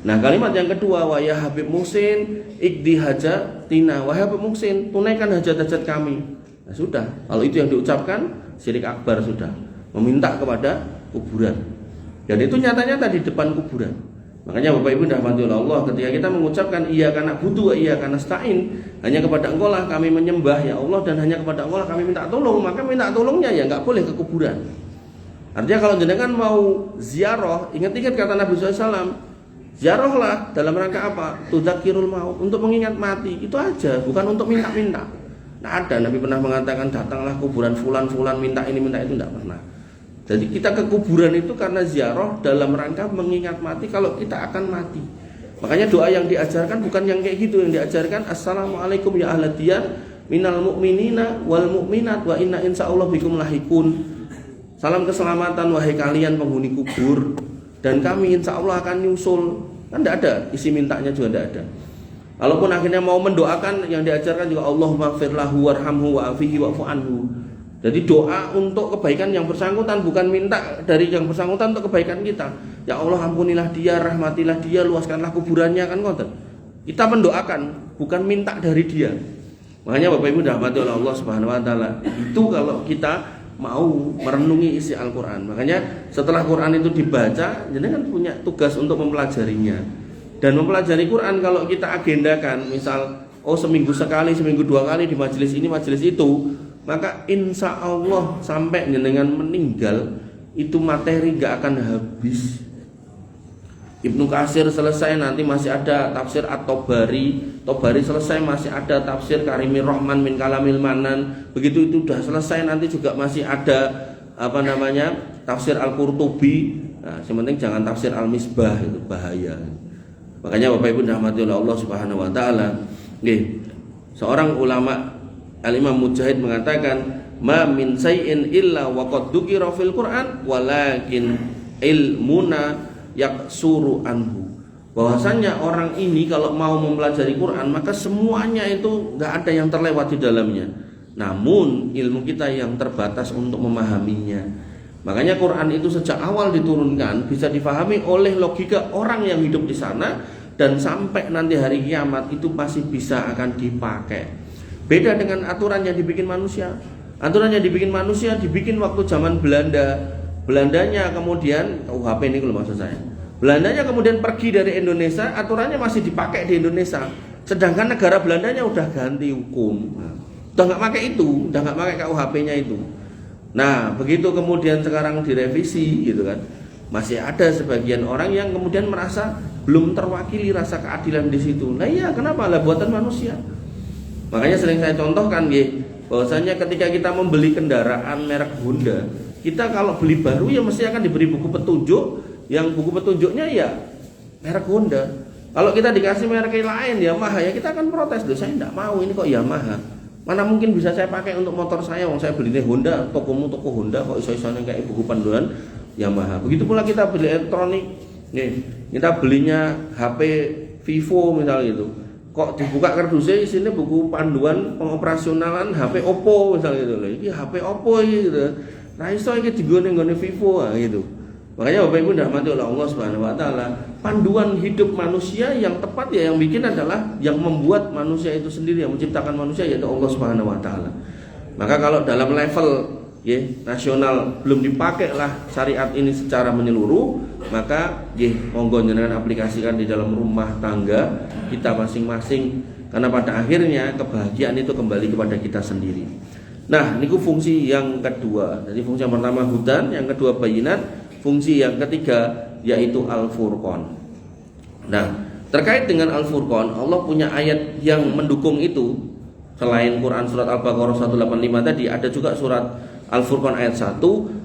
[SPEAKER 1] Nah, kalimat yang kedua, wa ya Habib Muhsin ikdi hajatina, wahai Habib Muhsin, tunaikan hajat-hajat kami. Nah, sudah, kalau itu yang diucapkan, syirik akbar sudah, meminta kepada kuburan. Dan itu nyata-nyata di depan kuburan. Makanya Bapak Ibu rahmatullah Allah, ketika kita mengucapkan iyyaka na'budu wa iyyaka nasta'in, hanya kepada Engkau lah kami menyembah ya Allah, dan hanya kepada Engkau lah kami minta tolong, maka minta tolongnya ya nggak boleh ke kuburan. Artinya kalau jenengan mau ziarah, ingat-ingat kata Nabi SAW, ziarahlah dalam rangka apa? Tudzakirul maut, untuk mengingat mati, itu aja, bukan untuk minta-minta. Nah, ada Nabi pernah mengatakan datanglah kuburan fulan minta ini minta itu, tidak pernah. Jadi kita ke kuburan itu karena ziarah dalam rangka mengingat mati kalau kita akan mati. Makanya doa yang diajarkan bukan yang kayak gitu, yang diajarkan assalamualaikum ya ahla diyar minal mu'minina wal mu'minat wa inna insyaallah bikum lahikun. Salam keselamatan wahai kalian penghuni kubur, dan kami insyaallah akan nyusul. Kan tidak ada, isi mintanya juga tidak ada. Walaupun akhirnya mau mendoakan, yang diajarkan juga Allahumma ighfir lahu warhamhu wa'afihi wa'fu anhu. Jadi doa untuk kebaikan yang bersangkutan, bukan minta dari yang bersangkutan untuk kebaikan kita. Ya Allah ampunilah dia, rahmatilah dia, luaskanlah kuburannya, kan ngoten. Kita mendoakan, bukan minta dari dia. Makanya Bapak Ibu rahmati oleh Allah Subhanahu wa taala. Itu kalau kita mau merenungi isi Al-Qur'an. Makanya setelah Quran itu dibaca, jenengan punya tugas untuk mempelajarinya. Dan mempelajari Quran kalau kita agendakan, misal seminggu sekali, seminggu 2 kali di majelis ini, majelis itu, maka insya Allah sampai jenengan meninggal itu materi gak akan habis. Ibnu Katsir selesai nanti masih ada tafsir At-Tabari, Tabari selesai masih ada tafsir Karimir Rahman min Kalamil Manan. Begitu itu sudah selesai nanti juga masih ada tafsir Al-Qurtubi. Nah, yang penting jangan tafsir Al-Misbah, itu bahaya. Makanya Bapak Ibu dirahmati oleh Allah Subhanahu wa taala, seorang ulama Al-Imam Mujahid mengatakan, "Ma min say'in illa wa qad dzukira fil Qur'an walakin ilmuna yaksuru anhu." Bahwasanya orang ini kalau mau mempelajari Quran maka semuanya itu nggak ada yang terlewat di dalamnya. Namun ilmu kita yang terbatas untuk memahaminya. Makanya Quran itu sejak awal diturunkan bisa difahami oleh logika orang yang hidup di sana, dan sampai nanti hari kiamat itu masih bisa akan dipakai. Beda dengan aturan yang dibikin manusia. Aturan yang dibikin manusia dibikin waktu zaman Belanda. Belandanya kemudian UHP ini kalau maksud saya. Belandanya kemudian pergi dari Indonesia, aturannya masih dipakai di Indonesia. Sedangkan negara Belandanya udah ganti hukum. Udah nggak pakai itu, udah nggak pakai KUHP-nya itu. Nah, begitu kemudian sekarang direvisi gitu kan. Masih ada sebagian orang yang kemudian merasa belum terwakili rasa keadilan di situ. Nah iya, kenapa? Lah buatan manusia. Makanya sering saya contohkan bahwasanya ketika kita membeli kendaraan merek Honda, kita kalau beli baru ya mesti akan diberi buku petunjuk, yang buku petunjuknya ya merek Honda. Kalau kita dikasih merek lain Yamaha, ya kita akan protes, loh saya tidak mau, ini kok Yamaha. Mana mungkin bisa saya pakai untuk motor saya, wong saya belinya Honda, toko Honda kok iso-isonya kayak buku panduan Yamaha. Begitu pula kita beli elektronik, kita belinya HP Vivo misalnya gitu. Kok dibuka kardusnya isinya buku panduan pengoperasionalan HP Oppo misalnya gitu. Ini HP Oppo gitu. Nah iso iki digone Vivo gitu. Makanya Bapak Ibu dirahmati oleh Allah Subhanahu wa taala, panduan hidup manusia yang tepat ya yang bikin adalah yang membuat manusia itu sendiri, yang menciptakan manusia yaitu Allah Subhanahu wa taala. Maka kalau dalam level nasional belum dipakailah syariat ini secara menyeluruh, maka monggo jenengan aplikasikan di dalam rumah tangga kita masing-masing, karena pada akhirnya kebahagiaan itu kembali kepada kita sendiri. Nah, niku fungsi yang kedua. Jadi fungsi yang pertama hudan, yang kedua bayinat. Fungsi yang ketiga yaitu Al-Furqan. Nah, terkait dengan Al-Furqan, Allah punya ayat yang mendukung itu. Selain Quran surat Al-Baqarah 185 tadi, ada juga surat Al-Furqan ayat 1,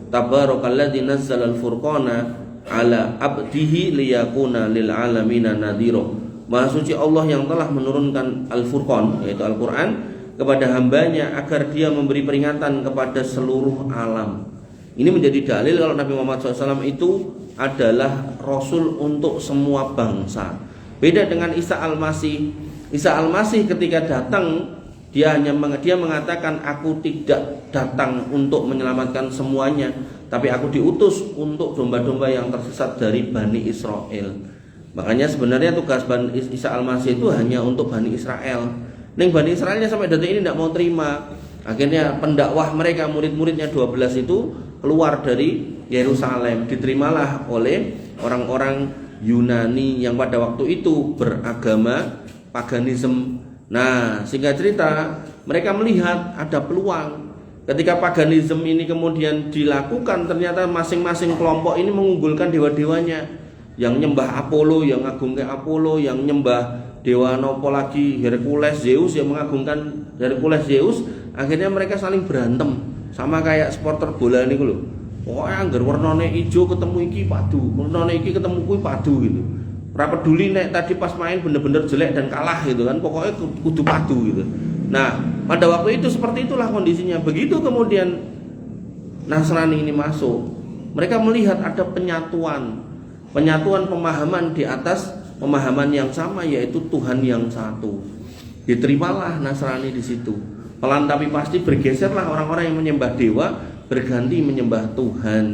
[SPEAKER 1] Tabarakalladzi nazzala al-furqana ala abdihi liyakuna lil alamina nadhira. Maha suci Allah yang telah menurunkan Al-Furqan yaitu Al-Quran kepada hambanya agar dia memberi peringatan kepada seluruh alam. Ini menjadi dalil kalau Nabi Muhammad SAW itu adalah Rasul untuk semua bangsa. Beda dengan Isa Al-Masih. Isa Al-Masih ketika datang dia mengatakan, aku tidak datang untuk menyelamatkan semuanya, tapi aku diutus untuk domba-domba yang tersesat dari Bani Israel. Makanya sebenarnya tugas Isa Al-Masih itu hanya untuk Bani Israel. Ning Bani Israelnya sampai detik ini tidak mau terima. Akhirnya pendakwah mereka, murid-muridnya 12 itu keluar dari Yerusalem, diterimalah oleh orang-orang Yunani yang pada waktu itu beragama paganisme. Nah, singkat cerita, mereka melihat ada peluang. Ketika paganisme ini kemudian dilakukan, ternyata masing-masing kelompok ini mengunggulkan dewa-dewanya. Yang nyembah Apollo, yang ngagungkan Apollo, yang nyembah dewa nopo lagi, Hercules, Zeus, yang mengagungkan Hercules, Zeus. Akhirnya mereka saling berantem. Sama kayak supporter bola niku lho. Pokoke anggar warnane ijo ketemu iki padu, warnane iki ketemu kuwi padu gitu. Ora peduli nek tadi pas main bener-bener jelek dan kalah gitu kan, pokoknya kudu padu gitu. Nah, pada waktu itu seperti itulah kondisinya. Begitu kemudian Nasrani ini masuk, mereka melihat ada penyatuan pemahaman di atas pemahaman yang sama, yaitu Tuhan yang satu. Diterimalah Nasrani di situ. Pelan tapi pasti bergeserlah orang-orang yang menyembah dewa berganti menyembah Tuhan.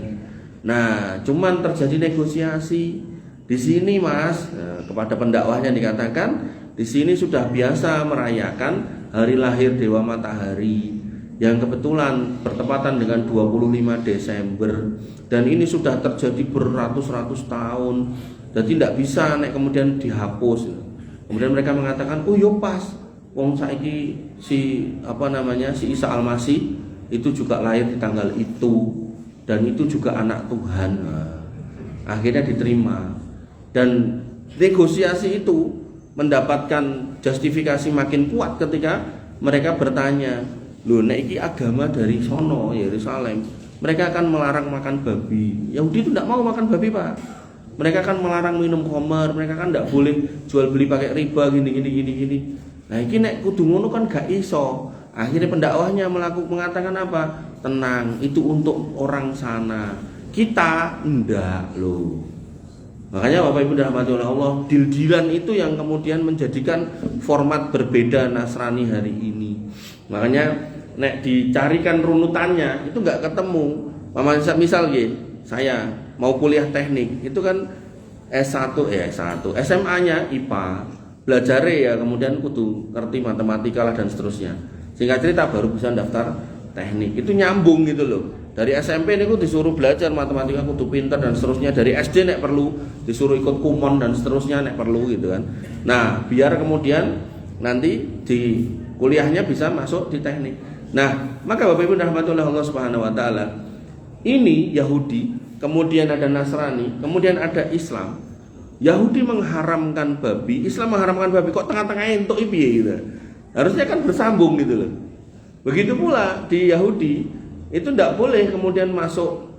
[SPEAKER 1] Nah, cuman terjadi negosiasi di sini, Mas. Nah, kepada pendakwahnya dikatakan, di sini sudah biasa merayakan hari lahir Dewa Matahari yang kebetulan bertepatan dengan 25 Desember, dan ini sudah terjadi beratus-ratus tahun. Jadi tidak bisa kemudian dihapus. Kemudian mereka mengatakan, "Oh yo pas. Wong saiki si Isa Al-Masih itu juga lahir di tanggal itu." dan itu juga anak Tuhan. Nah, akhirnya diterima, dan negosiasi itu mendapatkan justifikasi makin kuat ketika mereka bertanya, loh nek iki agama dari sono Yerusalem, mereka akan melarang makan babi. Yahudi itu tidak mau makan babi, Pak. Mereka akan melarang minum khamar, mereka kan tidak boleh jual beli pakai riba gini. Nah iki nek kudu ngono kan gak iso. Akhirnya pendakwahnya mengatakan apa? Tenang, itu untuk orang sana. Kita enggak loh. Makanya Bapak Ibu dirahmati oleh Allah, deal-dealan itu yang kemudian menjadikan format berbeda Nasrani hari ini. Makanya nek dicarikan runutannya itu enggak ketemu. Misal saya mau kuliah teknik, itu kan S1, SMA-nya IPA. Belajar ya kemudian kudu ngerti matematika lah dan seterusnya. Singkat cerita baru bisa daftar teknik. Itu nyambung gitu loh. Dari SMP ini aku disuruh belajar matematika kudu pinter dan seterusnya. Dari SD nek perlu disuruh ikut kumon dan seterusnya nek perlu gitu kan. Nah biar kemudian nanti di kuliahnya bisa masuk di teknik. Nah maka Bapak Ibu rahmati oleh Allah Subhanahu Wa Taala, ini Yahudi, kemudian ada Nasrani, kemudian ada Islam. Yahudi mengharamkan babi, Islam mengharamkan babi, kok tengah-tengahnya entuk piye gitu. Harusnya kan bersambung gitu loh. Begitu pula di Yahudi itu tidak boleh kemudian masuk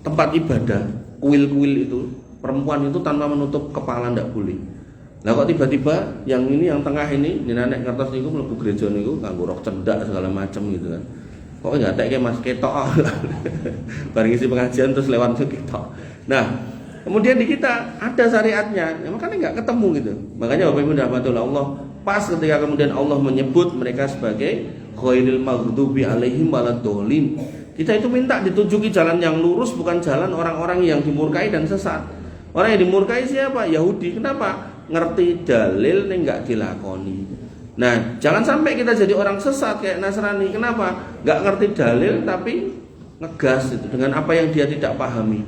[SPEAKER 1] tempat ibadah, kuil-kuil itu, perempuan itu tanpa menutup kepala tidak boleh. Nah kok tiba-tiba yang ini yang tengah ini nenek ngertos niku mlebu gereja niku nganggo rok cendak segala macam gitu kan. Kok enggak kayak Mas ketok. Bareng isi pengajian terus lewat ketok. Nah, kemudian di kita ada syariatnya, ya makanya nggak ketemu gitu. Makanya Bapak Ibu dirahmati oleh Allah, pas ketika kemudian Allah menyebut mereka sebagai ghairil maghdubi alaihim waladdallin, kita itu minta ditunjuki jalan yang lurus, bukan jalan orang-orang yang dimurkai dan sesat. Orang yang dimurkai siapa? Yahudi. Kenapa? Ngerti dalil nih nggak dilakoni. Nah, jangan sampai kita jadi orang sesat kayak Nasrani. Kenapa? Nggak ngerti dalil tapi ngegas itu dengan apa yang dia tidak pahami.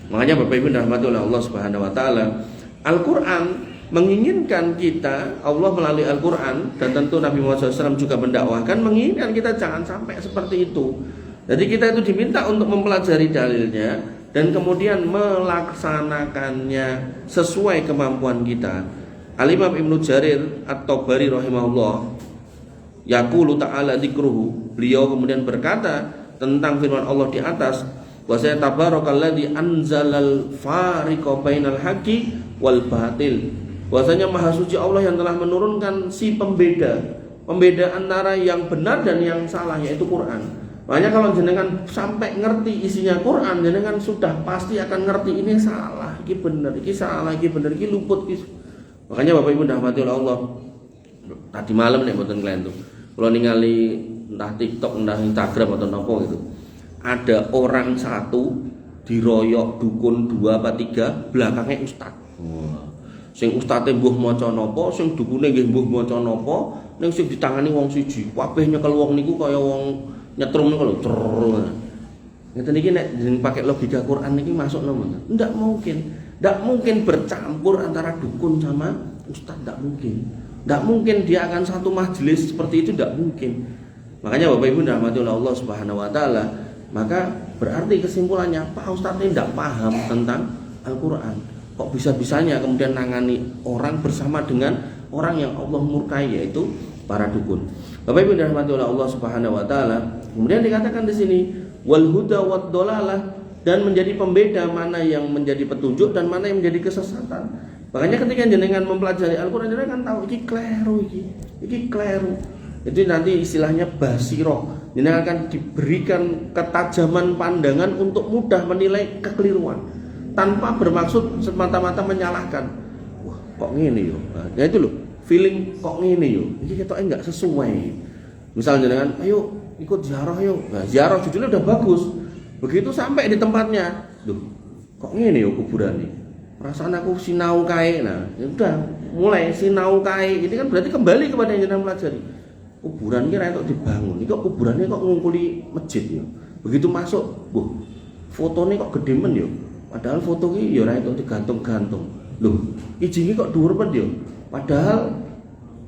[SPEAKER 1] Makanya Bapak Ibu dirahmati oleh Allah Subhanahu Wa Taala, Al-Quran menginginkan kita, Allah melalui Al-Quran dan tentu Nabi Muhammad SAW juga mendakwahkan, menginginkan kita jangan sampai seperti itu. Jadi kita itu diminta untuk mempelajari dalilnya dan kemudian melaksanakannya sesuai kemampuan kita. Al-Imam Ibnu Jarir At-Tabari rahimahullah yaqulu ta'ala dzikruhu, beliau kemudian berkata tentang firman Allah di atas, bahwasanya tabarakalladzi anzalal fariqa bainal haqqi wal batil, bahwasanya maha suci Allah yang telah menurunkan si pembeda antara yang benar dan yang salah, yaitu Quran. Makanya kalau jenengan sampai ngerti isinya Quran, jenengan sudah pasti akan ngerti ini salah, ini benar, ini salah, ini benar, ini luput, ini. Makanya Bapak Ibu rahmati oleh Allah, tadi malam nih mboten kalian tuh, kalau ningali entah TikTok, entah Instagram atau nopo gitu, ada orang satu diroyok dukun 2 apa 3, belakangnya ustad. Sing ustadze mbuh maca napa, sing dukune nggih mbuh maca napa, ning sing ditangani wong siji. Kabeh nyekel wong niku kaya wong nyetrum niku lho. Ngeten iki nek pakai logika Quran niki masuk napa? Ndak mungkin. Ndak mungkin bercampur antara dukun sama ustad, ndak mungkin. Ndak mungkin dia akan satu majelis seperti itu, ndak mungkin. Makanya Bapak Ibu dirahmati oleh Allah Subhanahu Wa Taala, maka berarti kesimpulannya Pak Ustadz ini tidak paham tentang Al-Quran. Kok bisa-bisanya kemudian nangani orang bersama dengan orang yang Allah murkai, yaitu para dukun. Bapak Ibu dirahmati oleh Allah Subhanahu Wa Taala, kemudian dikatakan di sini wal huda wad dolalah, dan menjadi pembeda mana yang menjadi petunjuk dan mana yang menjadi kesesatan. Makanya ketika jenengan mempelajari Al-Quran, jenengan kan tahu iki kleru, iki kleru. Itu nanti istilahnya basiroh. Ini akan diberikan ketajaman pandangan untuk mudah menilai kekeliruan tanpa bermaksud semata-mata menyalahkan. Wah, kok ngene yo. Nah, itu loh, feeling kok ngene yo. Iki ketoknya enggak sesuai. Misalnya dengan ayo ikut ziarah yuk. Nah, ziarah judulnya udah bagus. Begitu sampai di tempatnya, loh, kok ngene yo kuburan ini. Perasaan aku sinau kae. Nah, ya udah mulai sinau kae. Ini kan berarti kembali kepada yang jenengan pelajari. Kuburan kira itu dibangun, ini kok kuburannya kok ngungkuli masjid ya. Begitu masuk, fotonya kok gede men ya. Padahal foto ini ya itu digantung-gantung. Loh, ijinnya kok dhuwur men ya. Padahal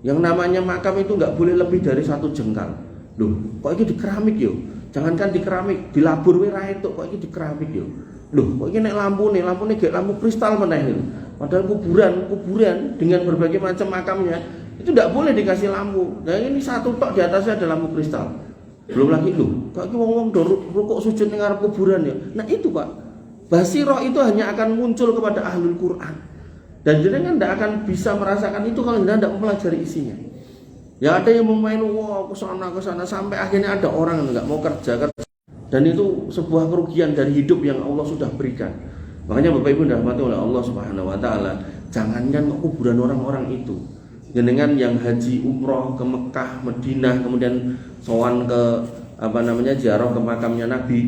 [SPEAKER 1] yang namanya makam itu nggak boleh lebih dari 1 jengkal. Loh, kok ini di keramik ya.
[SPEAKER 2] Jangankan di keramik, dilabur wae ra entuk kok iki di keramik yo. Loh, kok iki nek lampune gek lampu kristal meneh lho. Padahal kuburan dengan berbagai macam makamnya itu tidak boleh dikasih lampu. Nah ini satu tok di atasnya ada lampu kristal. Belum lagi loh, kok iki wong-wong do rukuk sujud ning ngarep kuburan ya. Nah itu Pak, basiroh itu hanya akan muncul kepada ahlul Quran. Dan jenengan tidak akan bisa merasakan itu kalau jenengan tidak mempelajari isinya. Ya ada yang memain ke sana sampai akhirnya ada orang yang nggak mau kerja. Dan itu sebuah kerugian dari hidup yang Allah sudah berikan. Makanya Bapak Ibu dirahmati oleh Allah Subhanahu wa taala, jangankan ke kuburan orang-orang itu. Jenengan yang haji umroh ke Mekah, Madinah, kemudian sowan ke ziarah ke makamnya Nabi,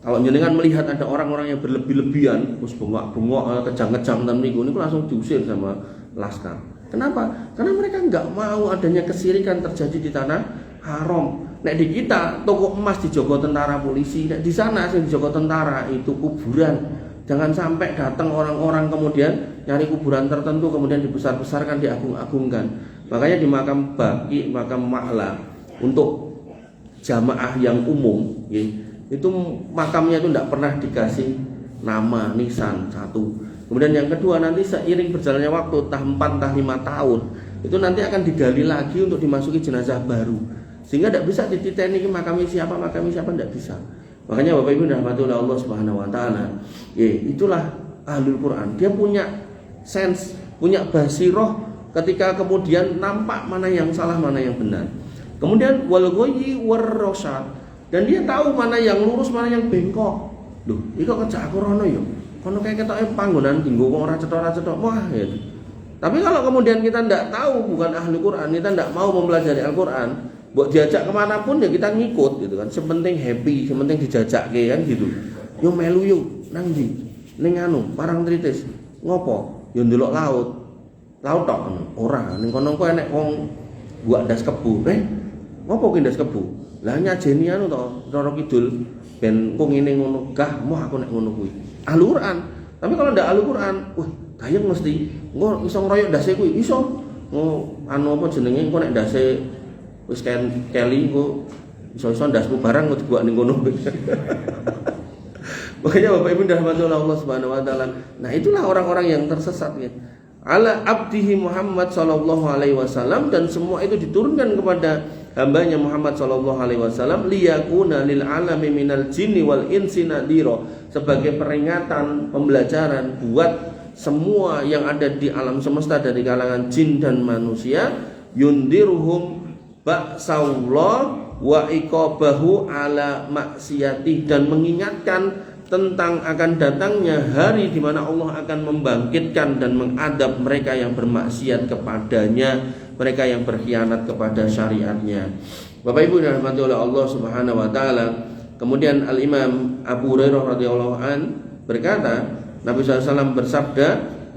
[SPEAKER 2] kalau jenengan melihat ada orang-orang yang berlebih-lebihan, terus bengok-bengok, kejang-kejang dan niku langsung diusir sama laskar. Kenapa? Karena mereka nggak mau adanya kesirikan terjadi di tanah haram. Nek di kita toko emas dijogo tentara polisi, nek di sana sing dijogo tentara itu kuburan. Jangan sampai datang orang-orang kemudian nyari kuburan tertentu kemudian dibesar-besarkan, diagung-agungkan. Makanya di makam Baqi, makam Ma'la untuk jamaah yang umum, itu makamnya itu tidak pernah dikasih nama nisan satu. Kemudian yang kedua, nanti seiring berjalannya waktu entah 4 entah 5 tahun itu nanti akan digali lagi untuk dimasuki jenazah baru, sehingga tidak bisa dititeni makamnya siapa tidak bisa. Makanya Bapak Ibu dirahmati oleh Allah Subhanahu wa taala, itulah ahlul Quran. Dia punya sense, punya basiroh ketika kemudian nampak mana yang salah, mana yang benar. Kemudian wal ghayyi war rasyad, dan dia tahu mana yang lurus, mana yang bengkok. Loh, iki kok kejak aku rono ya. Kono kayak ketoke panggonan dinggo wong ora cetha-cetha. Wah, ya. Tapi kalau kemudian kita tidak tahu, bukan ahli Quran, kita tidak mau mempelajari Al-Quran, buat diajak kemanapun ya kita ngikut gitu kan. Sepenting happy, sepenting dijajakke kan gitu. Yo melu yo nang ndi? Ning Parang Tritis. Ngopo? Yo ndelok laut. Laut tok ngono. Ora, ning kono kok enek wong buat ndas kebu. Ngopo ki ndas kebu? Lah nyajeni to, Roro Kidul ben kok ngene ngono. Gah, moh aku nek ngono kuwi. Ahli Quran. Tapi kalau ndak ahli Quran, wah, gayeng mesti. Engko iso ngroyok ndase kuwi, iso. Apa jenenge engko nek ndase wis keli engko iso-iso ndasmu barang kok dibuat ning kono. Makanya Bapak Ibu dirahmati oleh Allah Subhanahu wa taala. Nah, itulah orang-orang yang tersesat ya. Ala abdihi Muhammad sallallahu alaihi wasallam, dan semua itu diturunkan kepada hambanya Muhammad sallallahu alaihi wasallam liyakuna lil alami minal jinni wal insi nadhira, sebagai peringatan, pembelajaran buat semua yang ada di alam semesta dari kalangan jin dan manusia, yundiruhum ba'saullah wa iqabahu ala maksiatih, dan mengingatkan tentang akan datangnya hari di mana Allah akan membangkitkan dan mengadab mereka yang bermaksiat kepadanya, mereka yang berkhianat kepada syariatnya. Bapak Ibu dirahmati oleh Allah Subhanahu wa taala. Kemudian Al-Imam Abu Hurairah radhiyallahu an berkata, Nabi SAW bersabda,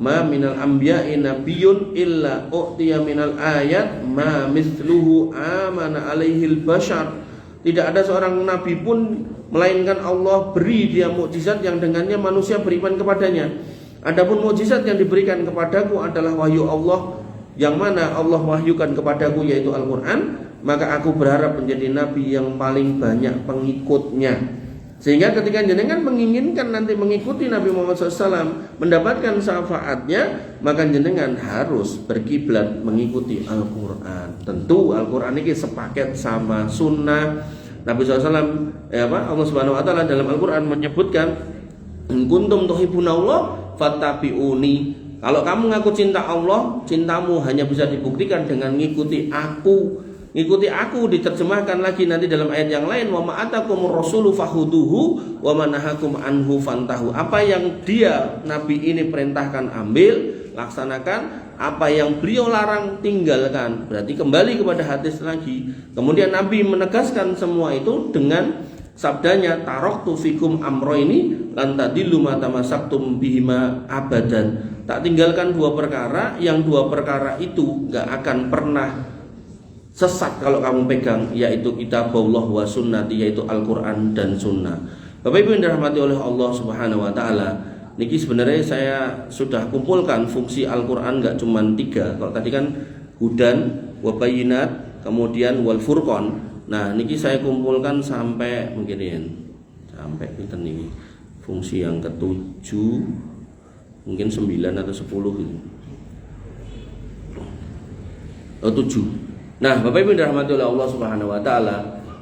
[SPEAKER 2] "Ma minal anbiya'i nabiyyun illa u'tiya minal ayat ma mithluhu amana alaihil bashar." Tidak ada seorang nabi pun melainkan Allah beri dia mukjizat yang dengannya manusia beriman kepadanya. Adapun mukjizat yang diberikan kepadaku adalah wahyu Allah, yang mana Allah wahyukan kepadaku yaitu Al-Quran, maka aku berharap menjadi nabi yang paling banyak pengikutnya. Sehingga ketika jenengan menginginkan nanti mengikuti Nabi Muhammad SAW, mendapatkan syafaatnya, maka jenengan harus berkiblat mengikuti Al-Quran. Tentu Al-Quran ini sepaket sama sunnah Nabi SAW. Allah Subhanahu Wa Taala dalam Al-Quran menyebutkan, "In kuntum tuhibbunallah fattabi'uni." Kalau kamu ngaku cinta Allah, cintamu hanya bisa dibuktikan dengan ngikuti aku. Ngikuti aku diterjemahkan lagi nanti dalam ayat yang lain, wa ma'atakumur rasulu fahuduhu wa manahakum anhu fantahu. Apa yang dia Nabi ini perintahkan ambil, laksanakan. Apa yang beliau larang tinggalkan. Berarti kembali kepada hadis lagi. Kemudian Nabi menegaskan semua itu dengan sabdanya, taraktu fikum amroini lan tadillu ma tamassaktum bihima abadan. Tak tinggalkan dua perkara, yang dua perkara itu gak akan pernah sesat kalau kamu pegang, yaitu kitabullah wa sunnati, yaitu Al-Quran dan sunnah. Bapak Ibu yang dirahmati oleh Allah Subhanahu wa taala, niki sebenarnya saya sudah kumpulkan fungsi Al-Quran gak cuma 3. Kalau tadi kan hudan, wabayinat, kemudian wal furqan. Nah, niki saya kumpulkan sampai mungkin sampai pinten niki. Fungsi yang ke-7 mungkin 9 atau 10 gitu. 7. Nah, Bapak Ibu yang dirahmati oleh Allah Subhanahu wa taala,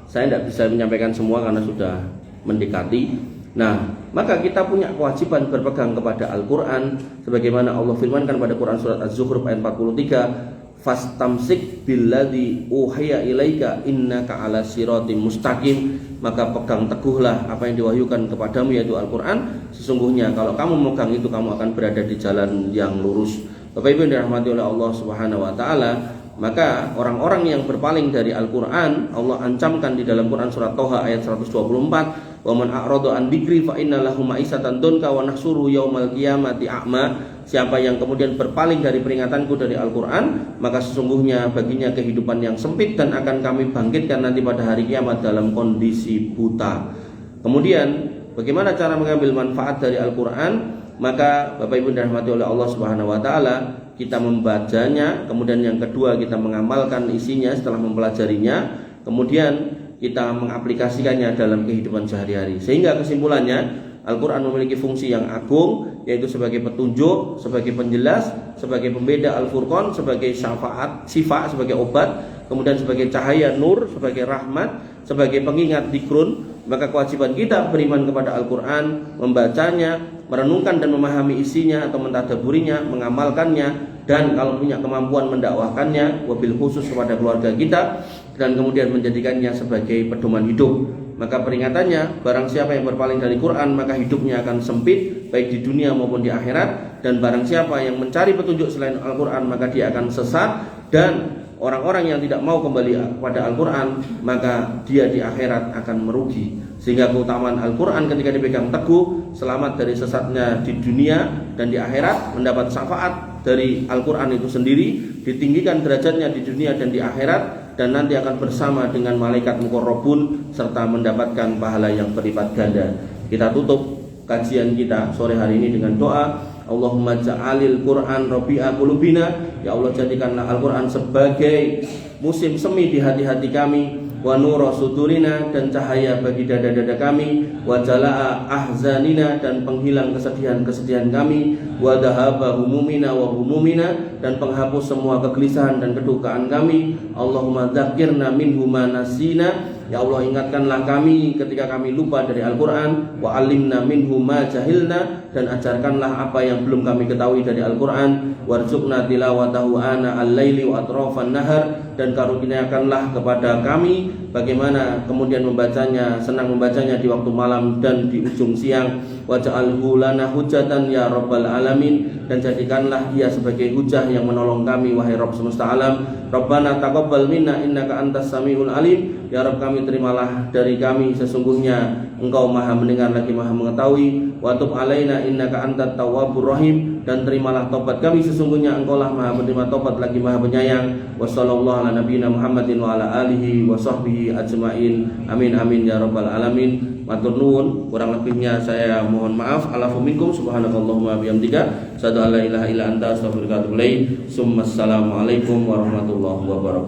[SPEAKER 2] saya tidak bisa menyampaikan semua karena sudah mendekati. Nah, maka kita punya kewajiban berpegang kepada Al-Qur'an sebagaimana Allah firmankan pada Quran surat Az-Zukhruf ayat 43, fastamsik billadzi uhiya ilaika innaka ala siratim mustaqim, maka pegang teguhlah apa yang diwahyukan kepadamu yaitu Al-Qur'an, sesungguhnya kalau kamu memegang itu kamu akan berada di jalan yang lurus. Bapak Ibu yang dirahmati oleh Allah Subhanahu wa taala, maka orang-orang yang berpaling dari Al-Qur'an Allah ancamkan di dalam Quran surat Thaha ayat 124, wa man a'rada an dzikri fa inna lahu ma'isatan dunka wa nahsuru yaumal qiyamati a'ma. Siapa yang kemudian berpaling dari peringatanku dari Al-Quran, maka sesungguhnya baginya kehidupan yang sempit dan akan kami bangkitkan nanti pada hari kiamat dalam kondisi buta. Kemudian bagaimana cara mengambil manfaat dari Al-Quran? Maka Bapak Ibu dirahmati oleh Allah Subhanahu wa taala, kita membacanya, kemudian yang kedua kita mengamalkan isinya setelah mempelajarinya, kemudian kita mengaplikasikannya dalam kehidupan sehari-hari. Sehingga kesimpulannya, Al-Quran memiliki fungsi yang agung, yaitu sebagai petunjuk, sebagai penjelas, sebagai pembeda Al-Furqan, sebagai syafaat, syifa, sebagai obat, kemudian sebagai cahaya nur, sebagai rahmat, sebagai pengingat dzikrun. Maka kewajiban kita beriman kepada Al-Quran, membacanya, merenungkan dan memahami isinya atau mentadaburinya, mengamalkannya, dan kalau punya kemampuan mendakwahkannya, wabil khusus kepada keluarga kita, dan kemudian menjadikannya sebagai pedoman hidup. Maka peringatannya, barang siapa yang berpaling dari Quran maka hidupnya akan sempit baik di dunia maupun di akhirat, dan barang siapa yang mencari petunjuk selain Al-Quran maka dia akan sesat, dan orang-orang yang tidak mau kembali kepada Al-Quran maka dia di akhirat akan merugi. Sehingga keutamaan Al-Quran ketika dipegang teguh, selamat dari sesatnya di dunia dan di akhirat, mendapat syafaat dari Al-Quran itu sendiri, ditinggikan derajatnya di dunia dan di akhirat, dan nanti akan bersama dengan malaikat muqarrabun serta mendapatkan pahala yang berlipat ganda. Kita tutup kajian kita sore hari ini dengan doa, Allahumma ja'alil Qur'an rabi'a qulubina, ya Allah jadikanlah Al-Quran sebagai musim semi di hati-hati kami, wa nura sudurina, dan cahaya bagi dada-dada kami, wa jalaa ahzanina, dan penghilang kesedihan-kesedihan kami, wa dhahaba humumina wa humumina, dan penghapus semua kegelisahan dan kedukaan kami. Allahumma dzakirna minhu ma nasina, ya Allah ingatkanlah kami ketika kami lupa dari Al-Quran, wa alimna minhu ma jahilna, dan ajarkanlah apa yang belum kami ketahui dari Al-Quran, warzuqna tilawatahu ana al-laili wa atrafan nahar, dan karuniakanlah kepada kami bagaimana kemudian membacanya, senang membacanya di waktu malam dan di ujung siang, waj'alhu lana hujatan ya rabbal alamin, dan jadikanlah ia sebagai hujah yang menolong kami wahai Rabb semesta alam. Rabbana taqabbal minna innaka antas samiul alim, ya Rabb kami terimalah dari kami, sesungguhnya Engkau maha mendengar lagi maha mengetahui. Wa tub alaina innaka antat tawwabur rahim, dan terimalah taubat kami, sesungguhnya Engkau lah maha menerima taubat lagi maha penyayang. Wa sallallahu ala nabiyina Muhammadin wa ala alihi wa sahbihi ajmain, amin amin ya rabbal alamin. Matur nuwun, kurang lebihnya saya mohon maaf. Alafu minkum, subhanakallahumma bihamdika, asyhadu an la ilaha illa anta, astaghfiruka wa atubu ilaik. Assalamualaikum warahmatullahi wabarakatuh.